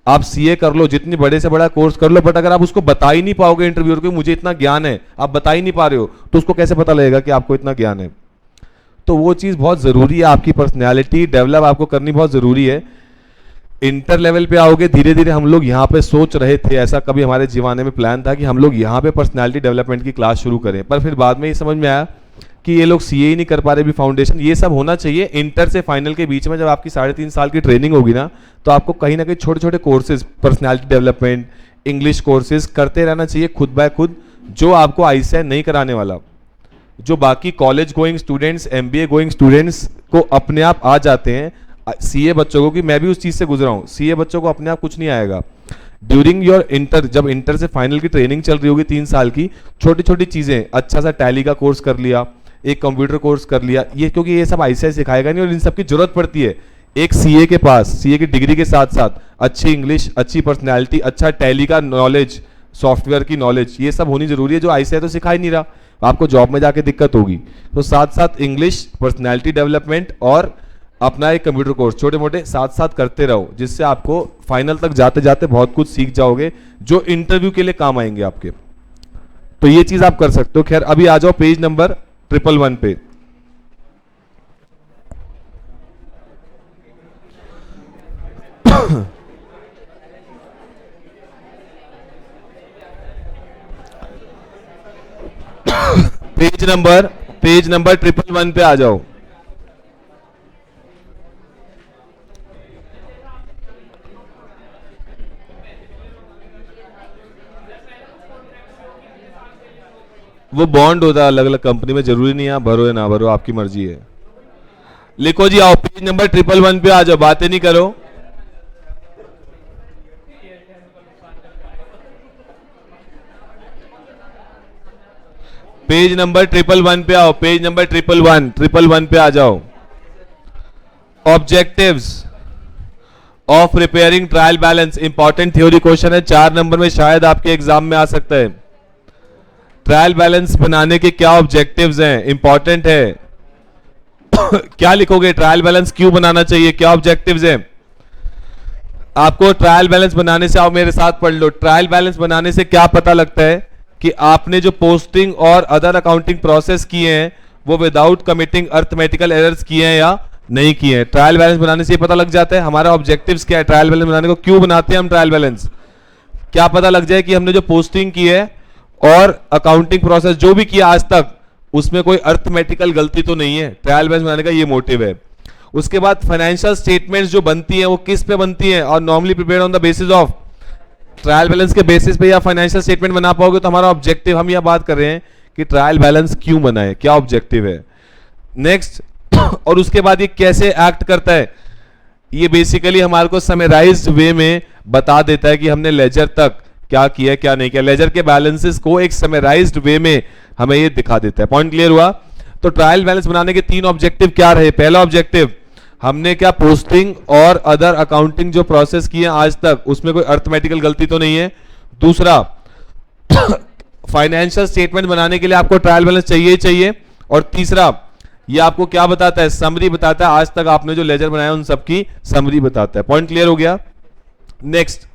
आप सीए कर लो, जितनी बड़े से बड़ा कोर्स कर लो, बट अगर आप उसको बता ही नहीं पाओगे इंटरव्यूअर को मुझे इतना ज्ञान है, आप बता ही नहीं पा रहे हो, तो उसको कैसे पता लगेगा कि आपको इतना ज्ञान है. तो वो चीज़ बहुत ज़रूरी है, आपकी पर्सनैलिटी डेवलप आपको करनी बहुत ज़रूरी है. इंटर लेवल पे आओगे, धीरे धीरे हम लोग यहाँ पे सोच रहे थे, ऐसा कभी हमारे जीवाने में प्लान था कि हम लोग यहाँ पे पर्सनैलिटी डेवलपमेंट की क्लास शुरू करें. पर फिर बाद में ये समझ में आया कि ये लोग सीए ही नहीं कर पा रहे भी फाउंडेशन. ये सब होना चाहिए इंटर से फाइनल के बीच में. जब आपकी 3.5 साल की ट्रेनिंग होगी ना, तो आपको कहीं ना कहीं छोटे छोटे courses, personality development, English courses करते रहना चाहिए खुद बाय खुद, जो आपको आईसीआई नहीं कराने वाला. जो बाकी college going students, MBA going students को अपने आप आ जाते हैं, सीए बच्चों को, कि मैं भी उस चीज़ से गुजरा हूँ, सीए बच्चों को अपने आप कुछ नहीं आएगा. ड्यूरिंग योर इंटर, जब इंटर से फाइनल की ट्रेनिंग चल रही होगी 3 साल की, छोटी छोटी चीज़ें, अच्छा सा टैली का कोर्स कर लिया, एक कंप्यूटर कोर्स कर लिया, ये क्योंकि ये सब आईसीआई सिखाएगा नहीं और इन सब की जरूरत पड़ती है. एक सीए के पास, सीए की डिग्री के साथ साथ अच्छी इंग्लिश, अच्छी पर्सनैलिटी, अच्छा टैली का नॉलेज, सॉफ्टवेयर की नॉलेज, ये सब होनी जरूरी है, जो आईसीआई तो सिखा ही नहीं रहा. आपको जॉब में जाके दिक्कत होगी. तो साथ साथ इंग्लिश, पर्सनैलिटी डेवलपमेंट और अपना एक कंप्यूटर कोर्स छोटे मोटे साथ साथ करते रहो, जिससे आपको फाइनल तक जाते जाते बहुत कुछ सीख जाओगे जो इंटरव्यू के लिए काम आएंगे आपके. तो ये चीज आप कर सकते हो. खैर, अभी आ जाओ पेज नंबर 111 पे. पेज नंबर 111 पे आ जाओ. वो बॉन्ड होता है अलग अलग कंपनी में, जरूरी नहीं है आप भरो या ना भरो, आपकी मर्जी है. लिखो जी, आओ पेज नंबर 111 पे आ जाओ, बातें नहीं करो. पेज नंबर 111 पे आओ, पेज नंबर 111 पे आ जाओ. Objectives of preparing trial balance, important theory question है, 4 नंबर में शायद आपके एग्जाम में आ सकता है. ट्रायल बैलेंस बनाने के क्या ऑब्जेक्टिव्स हैं, इंपॉर्टेंट है. क्या लिखोगे, ट्रायल बैलेंस क्यों बनाना चाहिए, क्या ऑब्जेक्टिव्स हैं आपको ट्रायल बैलेंस बनाने से? आओ मेरे साथ पढ़ लो. ट्रायल बैलेंस बनाने से क्या पता लगता है कि आपने जो पोस्टिंग और अदर अकाउंटिंग प्रोसेस किए हैं वो विदाउट कमिटिंग अर्थमेटिकल एरर्स किए हैं या नहीं किए हैं. ट्रायल बैलेंस बनाने से ये पता लग जाता है हमारा ऑब्जेक्टिव्स क्या है. ट्रायल बैलेंस बनाने को क्यों बनाते हैं हम ट्रायल बैलेंस, क्या पता लग जाए कि हमने जो पोस्टिंग की है और अकाउंटिंग प्रोसेस जो भी किया आज तक उसमें कोई अर्थमेटिकल गलती तो नहीं है. ट्रायल बैलेंस बनाने का ये मोटिव है. उसके बाद फाइनेंशियल स्टेटमेंट्स जो बनती हैं वो किस पे बनती हैं, और normally prepared on the basis of trial balance के बेसिस पे या फाइनेंशियल स्टेटमेंट बना पाओगे. तो हमारा ऑब्जेक्टिव, हम यह बात कर रहे हैं कि ट्रायल बैलेंस क्यों बनाए, क्या ऑब्जेक्टिव है. नेक्स्ट, और उसके बाद ये कैसे एक्ट करता है, ये बेसिकली हमारे को समराइज्ड वे में बता देता है कि हमने लेजर तक क्या किया क्या नहीं किया. लेजर के बैलेंसेस को एक समराइज्ड वे में हमें ये दिखा देता है. पॉइंट क्लियर हुआ. तो ट्रायल बैलेंस बनाने के 3 ऑब्जेक्टिव क्या रहे. पहला ऑब्जेक्टिव, हमने क्या पोस्टिंग और अदर अकाउंटिंग जो प्रोसेस किए आज तक उसमें कोई अर्थमेटिकल गलती तो नहीं है. दूसरा, फाइनेंशियल स्टेटमेंट बनाने के लिए आपको ट्रायल बैलेंस चाहिए ही चाहिए. और तीसरा, ये आपको क्या बताता है, समरी बताता है, आज तक आपने जो लेजर बनाया उन सबकी समरी बताता है. पॉइंट क्लियर हो गया. नेक्स्ट,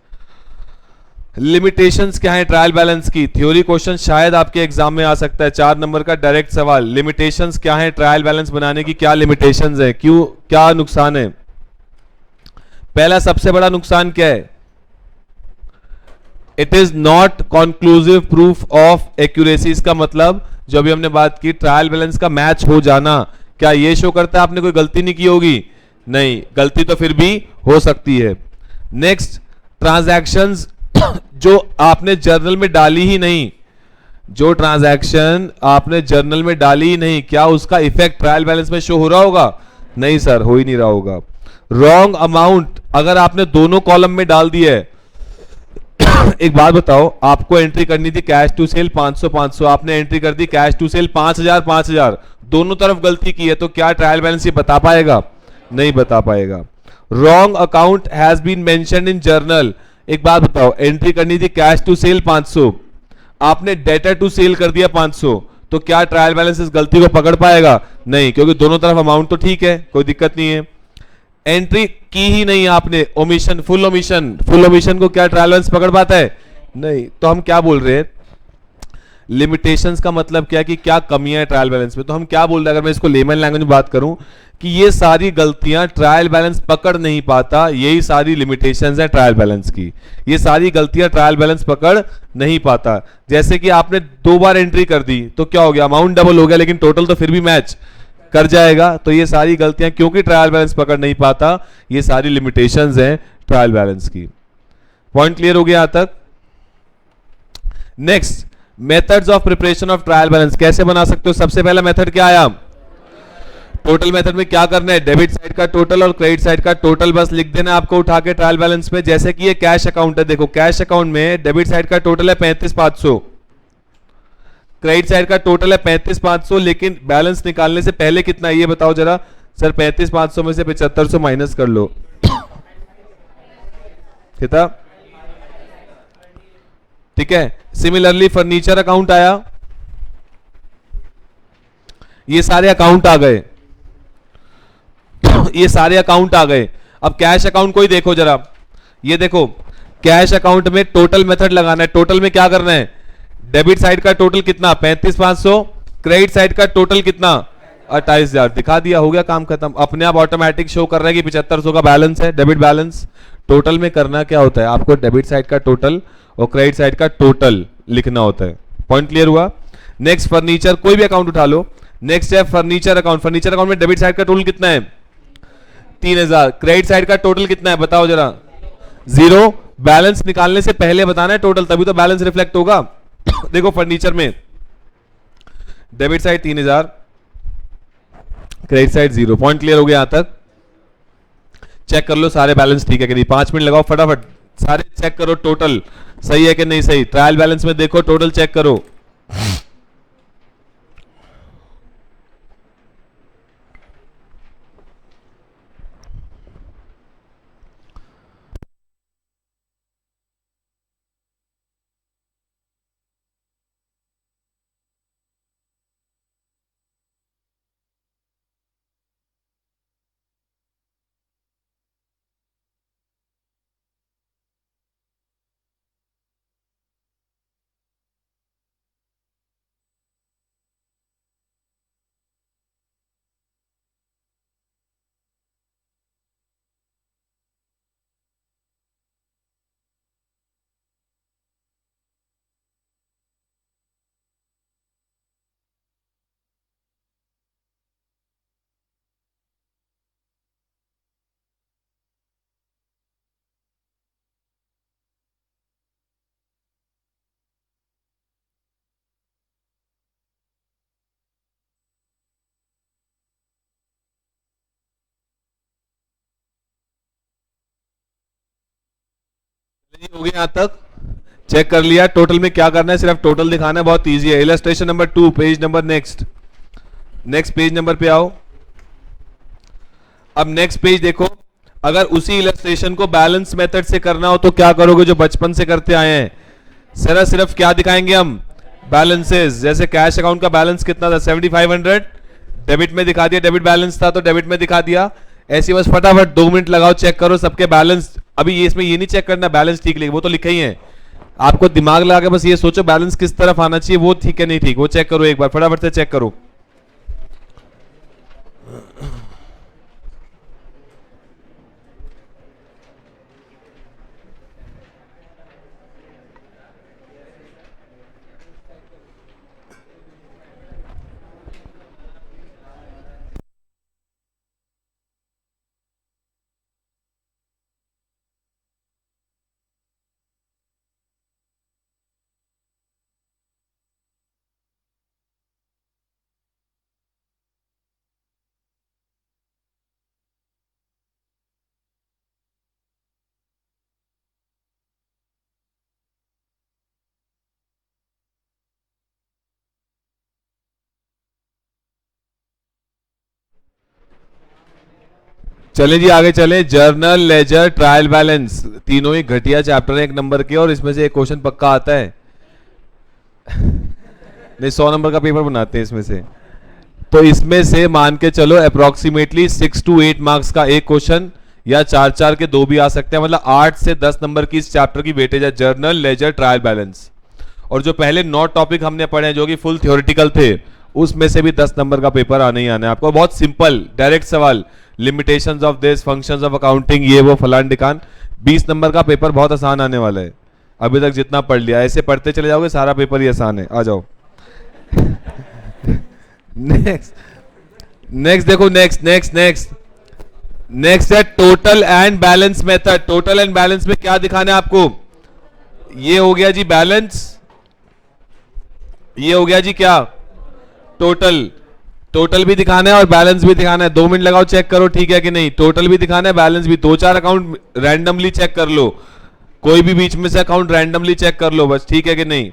लिमिटेशंस क्या है ट्रायल बैलेंस की. थ्योरी क्वेश्चन शायद आपके एग्जाम में आ सकता है, 4 नंबर का डायरेक्ट सवाल. लिमिटेशंस क्या है ट्रायल बैलेंस बनाने की, क्या लिमिटेशंस है, क्यों, क्या नुकसान है. पहला सबसे बड़ा नुकसान क्या है, it is not conclusive proof of accuracy. इसका मतलब जो अभी हमने बात की ट्रायल बैलेंस का मैच हो जाना, क्या ये शो करता है आपने कोई गलती नहीं की होगी? नहीं, गलती तो फिर भी हो सकती है। नेक्स्ट, ट्रांजैक्शंस जो आपने जर्नल में डाली ही नहीं, जो ट्रांजैक्शन आपने जर्नल में डाली ही नहीं, क्या उसका इफेक्ट ट्रायल बैलेंस में शो हो रहा होगा? नहीं सर, हो ही नहीं रहा होगा। रॉन्ग अमाउंट अगर आपने दोनों कॉलम में डाल दिया है एक बात बताओ, आपको एंट्री करनी थी कैश टू सेल 500 500, आपने एंट्री कर दी कैश टू सेल 5000 5000, दोनों तरफ गलती की है, तो क्या ट्रायल बैलेंस ये बता पाएगा? नहीं बता पाएगा। Wrong account has been mentioned in journal. एक बात बताओ, एंट्री करनी थी कैश टू सेल 500, आपने डेटर टू सेल कर दिया 500, तो क्या ट्रायल बैलेंस इस गलती को पकड़ पाएगा? नहीं, क्योंकि दोनों तरफ अमाउंट तो ठीक है, कोई दिक्कत नहीं है। एंट्री की ही नहीं आपने, omission, full omission, full omission को क्या ट्रायल बैलेंस पकड़ पाता है? नहीं। तो हम क्या बोल रहे हैं? लिमिटेशंस का मतलब क्या है कि क्या कमियां है ट्रायल बैलेंस में। तो हम क्या बोल रहे हैं, अगर मैं इसको लेमन लैंग्वेज में बात करूं, कि ये सारी गलतियां ट्रायल बैलेंस पकड़ नहीं पाता, यही सारी लिमिटेशंस है ट्रायल बैलेंस की। ये सारी गलतियां ट्रायल बैलेंस पकड़ नहीं पाता। जैसे कि आपने 2 बार एंट्री कर दी तो क्या हो गया, अमाउंट डबल हो गया, लेकिन टोटल तो फिर भी मैच कर जाएगा। तो ये सारी गलतियां क्योंकि ट्रायल बैलेंस पकड़ नहीं पाता, ये सारी लिमिटेशंस हैं ट्रायल बैलेंस की। पॉइंट क्लियर हो गया यहां तक? Next, methods of preparation of trial balance कैसे बना सकते हो? सबसे पहला मेथड क्या आया? टोटल मेथड में क्या करना है, डेबिट साइड का टोटल और क्रेडिट साइड का टोटल बस लिख देना आपको उठा के ट्रायल बैलेंस में। जैसे कि ये कैश अकाउंट है, देखो कैश अकाउंट में डेबिट साइड का टोटल है 35,500, क्रेडिट साइड का टोटल है 35,500, लेकिन बैलेंस निकालने से पहले कितना है ये बताओ जरा। सर 35,500 में से 7500 माइनस कर लो कितना? ठीक है। सिमिलरली फर्नीचर अकाउंट आया, ये सारे अकाउंट आ गए ये सारे अकाउंट आ गए। अब कैश अकाउंट को ही देखो जरा, ये देखो कैश अकाउंट में टोटल मेथड लगाना है। टोटल में क्या करना है, डेबिट साइड का टोटल कितना 35,500, क्रेडिट साइड का टोटल कितना 28,000, दिखा दिया, हो गया काम खत्म। अपने आप ऑटोमेटिक शो कर रहा है कि 7500 का बैलेंस है, डेबिट बैलेंस। टोटल में करना क्या होता है, आपको डेबिट साइड का टोटल और क्रेडिट साइड का टोटल लिखना होता है। पॉइंट क्लियर हुआ? नेक्स्ट, फर्नीचर, कोई भी अकाउंट उठा लो। नेक्स्ट है फर्नीचर अकाउंट। फर्नीचर अकाउंट में डेबिट साइड का टोटल कितना है 3,000, क्रेडिट साइड का टोटल कितना है बताओ जरा 0। बैलेंस निकालने से पहले बताना है टोटल, तभी तो बैलेंस रिफ्लेक्ट होगा देखो फर्नीचर में debit side 3,000, credit side 0। Point clear हो गया यहां तक? चेक कर लो सारे बैलेंस ठीक है कि नहीं, 5 मिनट लगाओ फटाफट, सारे चेक करो टोटल सही है कि नहीं सही। ट्रायल बैलेंस में देखो टोटल चेक करो। हो गया यहां तक? चेक कर लिया टोटल में क्या करना है, सिर्फ टोटल दिखाना है, बहुत इजी है। Illustration number 2, page number next page number पे आओ। अब नेक्स्ट पेज देखो, अगर उसी इलस्ट्रेशन को बैलेंस मेथड से करना हो तो क्या करोगे, जो बचपन से करते आए हैं। सिर्फ क्या दिखाएंगे हम, बैलेंसेस। जैसे कैश अकाउंट का बैलेंस कितना था 7500, डेबिट में दिखा दिया, डेबिट बैलेंस था तो डेबिट में दिखा दिया। ऐसे बस फटाफट 2 मिनट लगाओ, चेक करो सबके बैलेंस। अभी ये इसमें ये नहीं चेक करना बैलेंस ठीक लिखे, वो तो लिखे ही है। आपको दिमाग लगा के बस ये सोचो बैलेंस किस तरफ आना चाहिए, वो ठीक है नहीं ठीक, वो चेक करो एक बार फटाफट से चेक करो। चले जी आगे चले। जर्नल, लेजर, ट्रायल बैलेंस, तीनों ही घटिया चैप्टर है 1 नंबर के, और इसमें से एक क्वेश्चन पक्का आता है। नहीं, 100 नंबर का पेपर बनाते हैं इसमें से। तो इसमें से मान के चलो अप्रोक्सीमेटली 6 to 8 मार्क्स का एक क्वेश्चन, या 4-4 के 2 भी आ सकते हैं। मतलब 8 से 10 नंबर की इस चैप्टर की वेटेज है, जर्नल, लेजर, ट्रायल बैलेंस। और जो पहले 9 टॉपिक हमने पढ़े हैं जो कि फुल थ्योरेटिकल थे, उसमें से भी 10 नंबर का पेपर आने ही आना है आपको। बहुत सिंपल डायरेक्ट सवाल, limitations of this, functions of accounting, ये वो फलान डिकान। 20 नंबर का पेपर बहुत आसान आने वाला है। अभी तक जितना पढ़ लिया, ऐसे पढ़ते चले जाओगे सारा पेपर ही आसान है। आ जाओ। नेक्स्ट नेक्स्ट देखो, नेक्स्ट है total and balance method. Total and balance में क्या दिखाना है आपको? ये हो गया जी बैलेंस, ये हो गया जी क्या? टोटल। टोटल भी दिखाना है और बैलेंस भी दिखाना है। 2 मिनट लगाओ, चेक करो ठीक है कि नहीं। टोटल भी दिखाना है, बैलेंस भी। 2-4 अकाउंट रैंडमली चेक कर लो, कोई भी बीच में से अकाउंट रैंडमली चेक कर लो बस, ठीक है कि नहीं।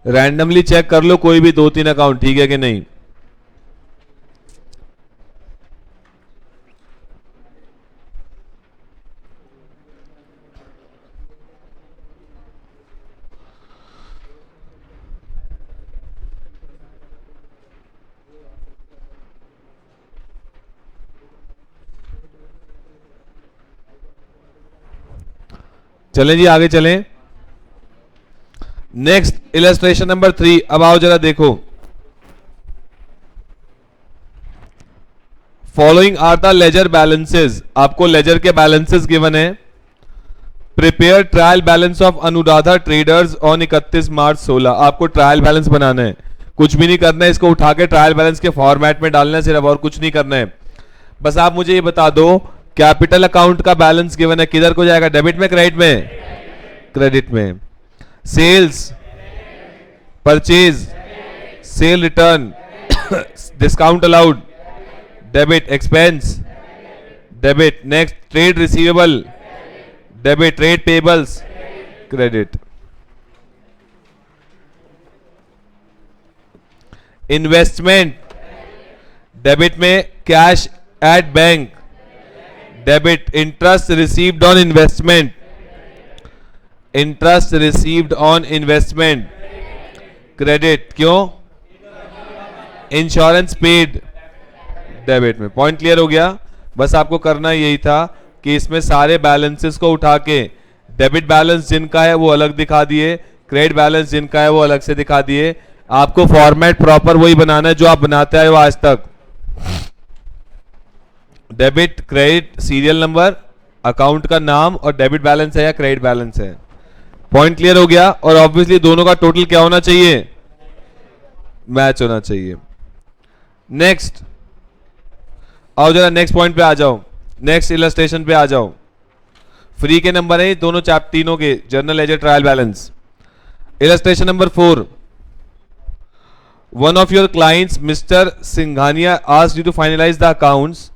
रैंडमली चेक कर लो कोई भी 2-3 अकाउंट, ठीक है कि नहीं। चलें जी आगे चलें। Next illustration number 3। अब आओ जरा देखो, following are the ledger balances. आपको लेजर के बैलेंसेस गिवन है। Prepare trial balance of Anuradha traders on 31 March 16। आपको ट्रायल बैलेंस बनाना है, कुछ भी नहीं करना है, इसको उठा के ट्रायल बैलेंस के फॉर्मेट में डालना है सिर्फ, और कुछ नहीं करना है। बस आप मुझे ये बता दो, कैपिटल अकाउंट का बैलेंस गिवन है, किधर को जाएगा? डेबिट में, क्रेडिट में? क्रेडिट में। Sales, purchase, sale return, discount allowed, debit. Expense, debit. Next trade receivable, debit. Trade payables, credit. Investment, debit में। Cash at bank, debit. Interest received on investment, interest received on investment, credit. क्यों? Insurance paid, debit में। Point clear हो गया? बस आपको करना यही था कि इसमें सारे बैलेंसेस को उठा के डेबिट बैलेंस जिनका है वो अलग दिखा दिए, क्रेडिट बैलेंस जिनका है वो अलग से दिखा दिए। आपको फॉर्मेट प्रॉपर वही बनाना है जो आप बनाते आए हो आज तक। Debit, credit, serial number, account का नाम, और डेबिट बैलेंस है या क्रेडिट बैलेंस है। पॉइंट क्लियर हो गया? और ऑब्वियसली दोनों का टोटल क्या होना चाहिए? मैच होना चाहिए। नेक्स्ट आओ जरा, नेक्स्ट पॉइंट पे आ जाओ, नेक्स्ट इलस्ट्रेशन पे आ जाओ। फ्री के नंबर है दोनों तीनों के, journal, ledger, trial balance. Illustration number 4। One of your clients mister Singhania asked you to finalise the accounts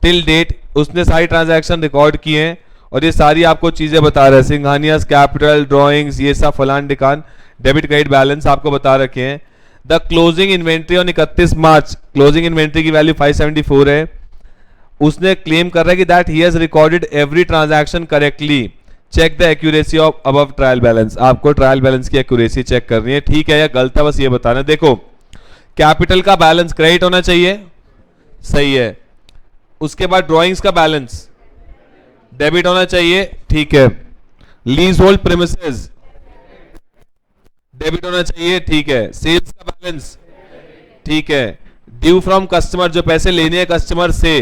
till date. उसने सारी ट्रांजैक्शन रिकॉर्ड किए हैं और ये सारी आपको चीजें बता रहे हैं, सिंघानियास कैपिटल, ड्राइंग्स, ये सब फलान डिकान, डेबिट क्रेडिट बैलेंस आपको बता रखे हैं। The closing inventory on 31 March, closing inventory की वैल्यू 574 है। उसने क्लेम कर रहा है कि that he has recorded every transaction correctly, check the accuracy of above trial balance. आपको ट्रायल बैलेंस की एक्यूरेसी चेक करनी है, ठीक है या गलत है, बस ये बताना। देखो, कैपिटल का बैलेंस क्रेडिट होना चाहिए, सही है। उसके बाद ड्राइंग्स का बैलेंस डेबिट होना चाहिए, ठीक है। लीज होल्ड प्रीमिसेस डेबिट होना चाहिए, ठीक है। सेल्स का बैलेंस, ठीक है। ड्यू फ्रॉम कस्टमर, जो पैसे लेने हैं कस्टमर से,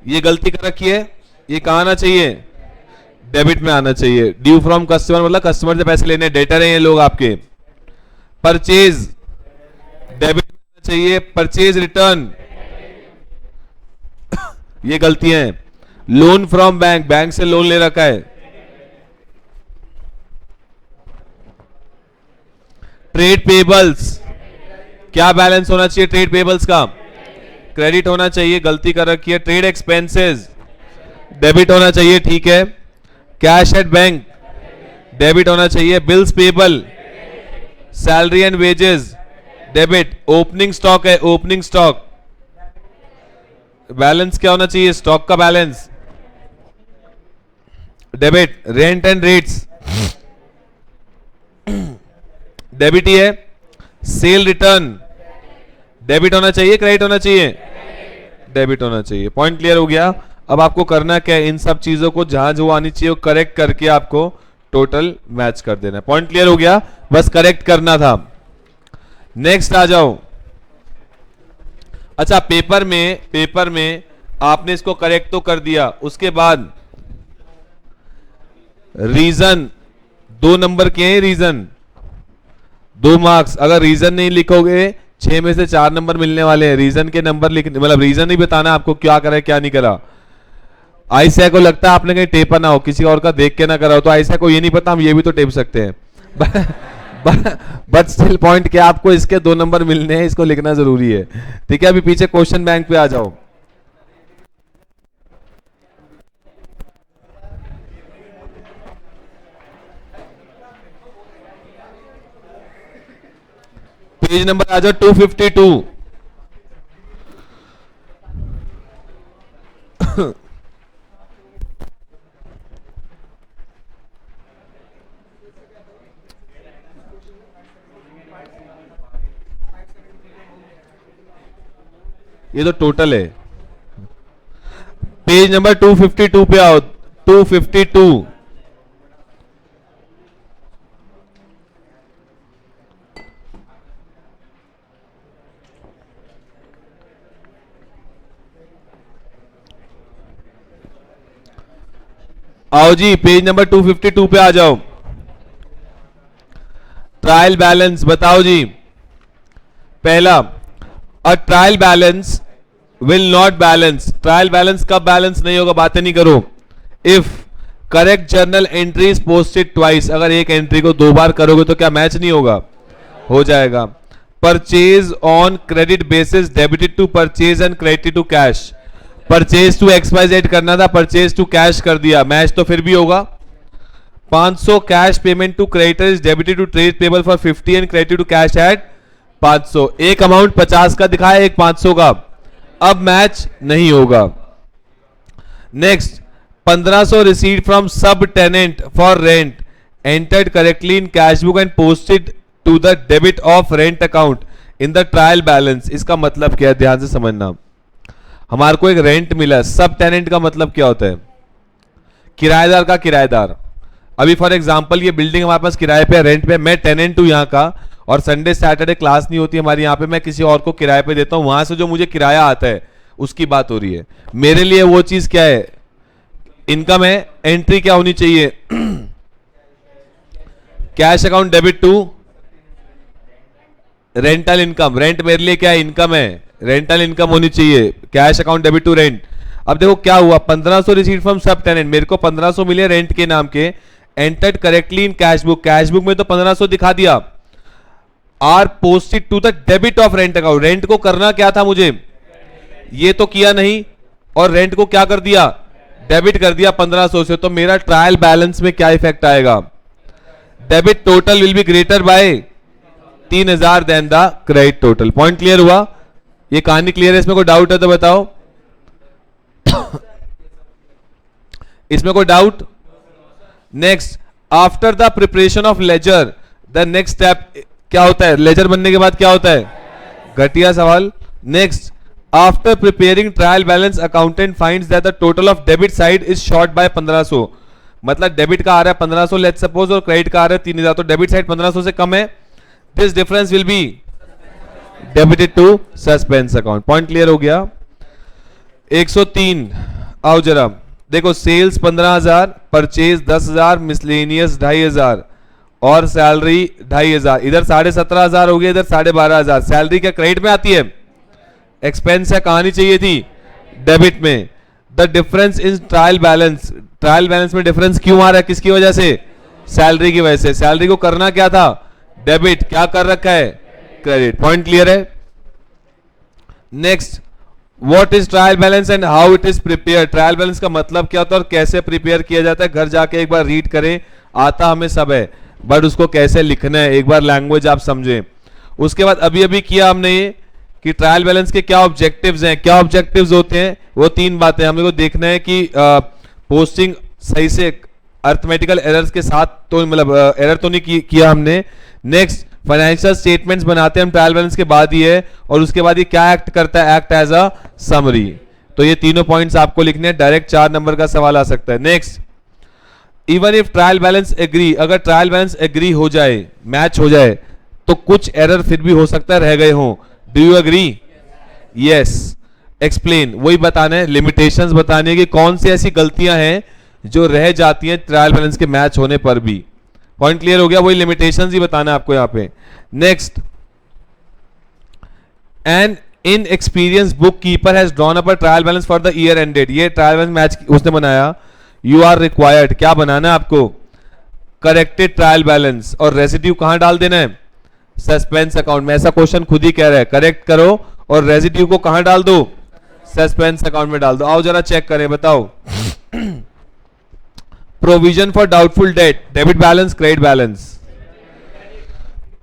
ये गलती कर रखी है, ये कहां आना चाहिए? डेबिट में आना चाहिए। ड्यू फ्रॉम कस्टमर मतलब कस्टमर से पैसे लेने, डेटर हैं ये लोग आपके। परचेज डेबिट में आना चाहिए। परचेज रिटर्न ये गलतियां हैं। लोन फ्रॉम बैंक, बैंक से लोन ले रखा है। ट्रेड पेबल्स क्या बैलेंस होना चाहिए ट्रेड पेबल्स का? क्रेडिट होना चाहिए, गलती कर रखी है। ट्रेड एक्सपेंसेस डेबिट होना चाहिए, ठीक है। कैश एट बैंक डेबिट होना चाहिए। Bills payable, salary and wages debit. Opening stock है, ओपनिंग स्टॉक बैलेंस क्या होना चाहिए? स्टॉक का balance debit. Rent and rates debit ही है। सेल रिटर्न डेबिट होना चाहिए, क्रेडिट होना चाहिए? डेबिट होना चाहिए। पॉइंट क्लियर हो गया। अब आपको करना क्या है, इन सब चीजों को जहां जो आनी चाहिए वो करेक्ट करके आपको टोटल मैच कर देना है। पॉइंट क्लियर हो गया, बस करेक्ट करना था। नेक्स्ट आ जाओ। अच्छा, पेपर में आपने इसको करेक्ट तो कर दिया, उसके बाद रीजन 2 नंबर के हैं, रीजन 2 मार्क्स। अगर रीजन नहीं लिखोगे 6 में से 4 नंबर मिलने वाले हैं। रीजन के नंबर लिखने, मतलब रीजन नहीं बताना आपको क्या करा क्या नहीं करा। आयशा को लगता है आपने कहीं टेपा ना हो, किसी और का देख के ना करा हो, तो आयशा को ये नहीं पता, हम ये भी तो टेप सकते हैं। बट स्टिल पॉइंट क्या, आपको इसके 2 नंबर मिलने हैं, इसको लिखना जरूरी है, ठीक है। अभी पीछे क्वेश्चन बैंक पे आ जाओ। पेज नंबर आ जाओ 252। ये तो टोटल है। पेज नंबर 252 पे आओ, 252। आओ जी, पेज नंबर 252 पे आ जाओ। ट्रायल बैलेंस बताओ जी। पहला, अ trial balance will not balance. Trial balance कब बैलेंस नहीं होगा, बातें नहीं करो। If correct journal entry is posted twice, अगर एक एंट्री को 2 बार करोगे तो क्या मैच नहीं होगा? हो जाएगा। Purchase on credit basis debited to purchase and credited to cash. Purchase to XYZ करना था, परचेज टू कैश कर दिया, मैच तो फिर भी होगा। 500 cash payment to creditor is debited to trade payable for 50 and credited to cash at 500। एक amount 50 का दिखाया, एक 500 का, अब मैच नहीं होगा। Next, 1500 received from sub tenant for rent entered correctly in cash book and posted to the debit of rent account in the trial balance. इसका मतलब क्या है, ध्यान से समझना। हमारे को एक रेंट मिला, सब टेनेंट का मतलब क्या होता है? किराएदार का किराएदार। अभी फॉर एग्जांपल ये बिल्डिंग हमारे पास किराए पे, रेंट पे, मैं टेनेंट हूं यहाँ का, और संडे सैटरडे क्लास नहीं होती हमारी यहाँ पे, मैं किसी और को किराए पे देता हूँ, वहां से जो मुझे किराया आता है उसकी बात हो रही है। मेरे लिए वो चीज क्या है, इनकम है। एंट्री क्या होनी चाहिए? Cash account debit to rental income. Rent मेरे लिए क्या है, इनकम है, रेंटल इनकम होनी चाहिए। Cash account debit to rent. अब देखो क्या हुआ, 1500 रिसीव फ्रॉम सब टेनेंट, मेरे को 1500 मिले रेंट के नाम के, entered correctly in cash book, cash book में तो 1500 दिखा दिया। Are posted to the debit of rent account, rent को करना क्या था मुझे, ये तो किया नहीं, और रेंट को क्या कर दिया, डेबिट कर दिया 1500 से। तो मेरा ट्रायल बैलेंस में क्या इफेक्ट आएगा, debit total will be greater by 3000 than the credit total. Point clear हुआ? ये कहानी क्लियर है? इसमें कोई डाउट है तो बताओ। इसमें कोई doubt? Next, after the preparation of ledger the next step क्या होता है, लेजर बनने के बाद क्या होता है, घटिया सवाल। Next, after preparing trial balance accountant finds that the total of debit side is short by 1500। मतलब डेबिट का आ रहा है 1500 लेट्स सपोज, और क्रेडिट का आ रहा है 3000, तो डेबिट साइड 1500 से कम है। This difference will be debited to suspense account. Point clear हो गया? 103 आओ जरा देखो, सेल्स 15000, परचेज 10000, मिसलेनियस 2500 और सैलरी 2500। इधर 17500 हो गया, इधर 12500। सैलरी क्या क्रेडिट में आती है, एक्सपेंस है, कहानी चाहिए थी डेबिट में। The difference in trial balance, trial balance में डिफरेंस क्यों आ रहा है, किसकी वजह से, सैलरी की वजह से। सैलरी को करना क्या था, डेबिट, क्या कर रखा है, क्रेडिट। पॉइंट क्लियर है? Next, what is trial balance and how it is prepare. Trial balance का मतलब क्या होता है और कैसे प्रिपेयर किया जाता है, घर जाके एक बार रीड करें, आता हमें सब है, बट उसको कैसे लिखना है एक बार लैंग्वेज आप समझें। उसके बाद अभी अभी किया हमने ये कि ट्रायल बैलेंस के क्या ऑब्जेक्टिव्स हैं। क्या ऑब्जेक्टिव्स होते हैं? वो 3 बातें हम लोग को देखना है कि पोस्टिंग सही से अर्थमेटिकल एरर्स के साथ तो मतलब एरर तो नहीं किया हमने। नेक्स्ट, फाइनेंशियल स्टेटमेंट्स बनाते हैं हम ट्रायल बैलेंस के बाद ही है, और उसके बाद ये क्या एक्ट करता है, एक्ट एज अ समरी। तो ये तीनों पॉइंट्स आपको लिखने हैं, डायरेक्ट 4 नंबर का सवाल आ सकता है। Next, even if trial balance agree, अगर ट्रायल बैलेंस एग्री हो जाए, मैच हो जाए, तो कुछ एरर फिर भी हो सकता है रह गए हों। Do you agree? Yes. Explain, वही बताना है, लिमिटेशंस बताने की कौन सी ऐसी गलतियां हैं जो रह जाती हैं ट्रायल बैलेंस के मैच होने पर भी। पॉइंट क्लियर हो गया? वही लिमिटेशंस ही बताना है आपको यहां पे। Next, an in experience bookkeeper has drawn up a trial balance for the year ended. ये ट्रायल बैलेंस मैच उसने बनाया। यू आर रिक्वायर्ड, क्या बनाना है आपको? Corrected trial balance. और रेसिड्यू कहां डाल देना है? सस्पेंस अकाउंट में। ऐसा क्वेश्चन खुद ही कह रहा है, करेक्ट करो और रेसिड्यू को कहां डाल दो? सस्पेंस अकाउंट में डाल दो। आओ जरा चेक करें, बताओ। Provision for doubtful debt, debit balance, credit balance?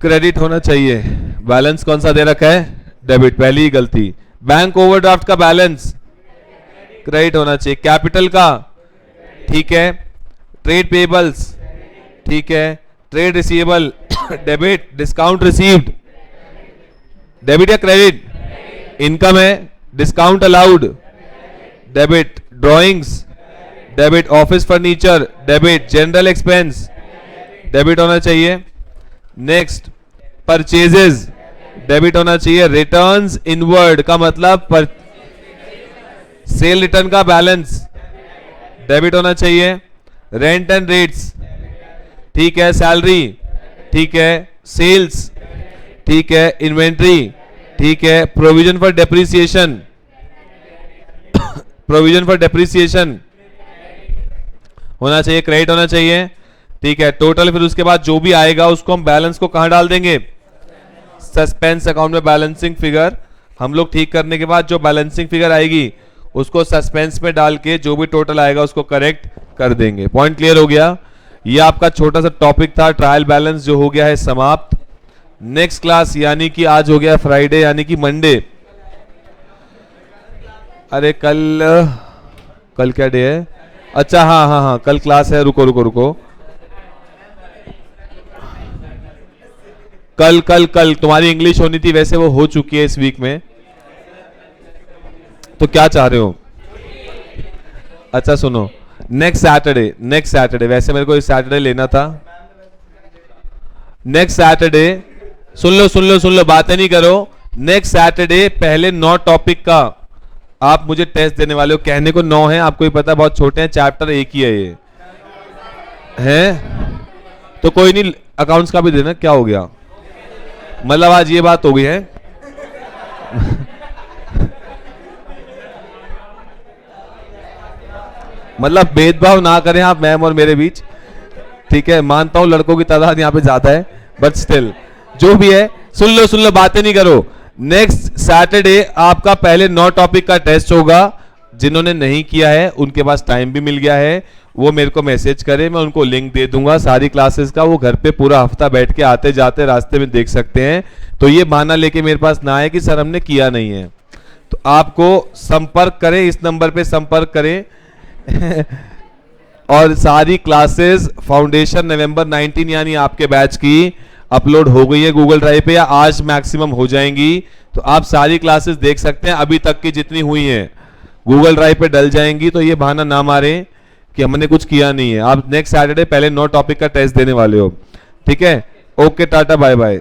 Credit होना चाहिए। बैलेंस कौन सा दे रखा है? डेबिट, पहली ही गलती। बैंक ओवरड्राफ्ट का बैलेंस क्रेडिट होना चाहिए। कैपिटल का, ठीक है। ट्रेड पेबल्स, ठीक है। Trade receivable, debit. Discount received, debit या क्रेडिट? इनकम है, discount allowed, debit. Drawings, debit. Office furniture, debit. General expense, debit होना चाहिए। नेक्स्ट, परचेजेस, डेबिट होना चाहिए। रिटर्न्स इनवर्ड का मतलब सेल रिटर्न का बैलेंस, डेबिट होना चाहिए। रेंट एंड रेट्स, ठीक है। सैलरी, ठीक है। सेल्स, ठीक है। इन्वेंट्री, ठीक है। Provision for depreciation, provision for depreciation होना चाहिए, क्रेडिट होना चाहिए, ठीक है। टोटल, फिर उसके बाद जो भी आएगा उसको हम बैलेंस को कहां डाल देंगे? सस्पेंस अकाउंट में। बैलेंसिंग फिगर हम लोग ठीक करने के बाद जो बैलेंसिंग फिगर आएगी उसको सस्पेंस में डाल के जो भी टोटल आएगा उसको करेक्ट कर देंगे। पॉइंट क्लियर हो गया? ये आपका छोटा सा टॉपिक था, ट्रायल बैलेंस, जो हो गया है समाप्त। नेक्स्ट क्लास यानी कि आज हो गया फ्राइडे यानी कि मंडे। अरे कल क्या डे है? अच्छा हाँ हाँ हाँ, कल क्लास है। रुको रुको रुको, कल तुम्हारी इंग्लिश होनी थी, वैसे वो हो चुकी है इस वीक में। तो क्या चाह रहे हो? अच्छा सुनो, नेक्स्ट सैटरडे, वैसे मेरे को इस सैटरडे लेना था। नेक्स्ट सैटरडे, सुन लो, बातें नहीं करो। नेक्स्ट सैटरडे पहले 9 टॉपिक का आप मुझे टेस्ट देने वाले हो। कहने को 9 है, आपको ही पता है बहुत छोटे हैं, चैप्टर एक ही है ये है। तो कोई नहीं, अकाउंट्स का भी देना। क्या हो गया? मतलब आज ये बात हो गई है। मतलब भेदभाव ना करें आप मैम और मेरे बीच, ठीक है। मानता हूं लड़कों की तादाद यहाँ पे ज्यादा है, बट स्टिल जो भी है, सुन लो, बातें नहीं करो। नेक्स्ट सैटरडे आपका पहले 9 टॉपिक का टेस्ट होगा। जिन्होंने नहीं किया है उनके पास टाइम भी मिल गया है, वो मेरे को मैसेज करे, मैं उनको लिंक दे दूंगा सारी क्लासेस का। वो घर पे पूरा हफ्ता बैठ के आते जाते रास्ते में देख सकते हैं। तो ये बहाना लेके मेरे पास ना आए कि सर हमने किया नहीं है। तो आपको संपर्क करें, इस नंबर पे संपर्क करें। और सारी क्लासेस फाउंडेशन नवंबर 19 यानी आपके बैच की अपलोड हो गई है गूगल ड्राइव पे, या आज मैक्सिमम हो जाएंगी। तो आप सारी क्लासेस देख सकते हैं, अभी तक की जितनी हुई हैं गूगल ड्राइव पे डल जाएंगी। तो ये बहाना ना मारें कि हमने कुछ किया नहीं है। आप नेक्स्ट सैटरडे पहले 9 टॉपिक का टेस्ट देने वाले हो, ठीक है। Okay, tata, bye bye.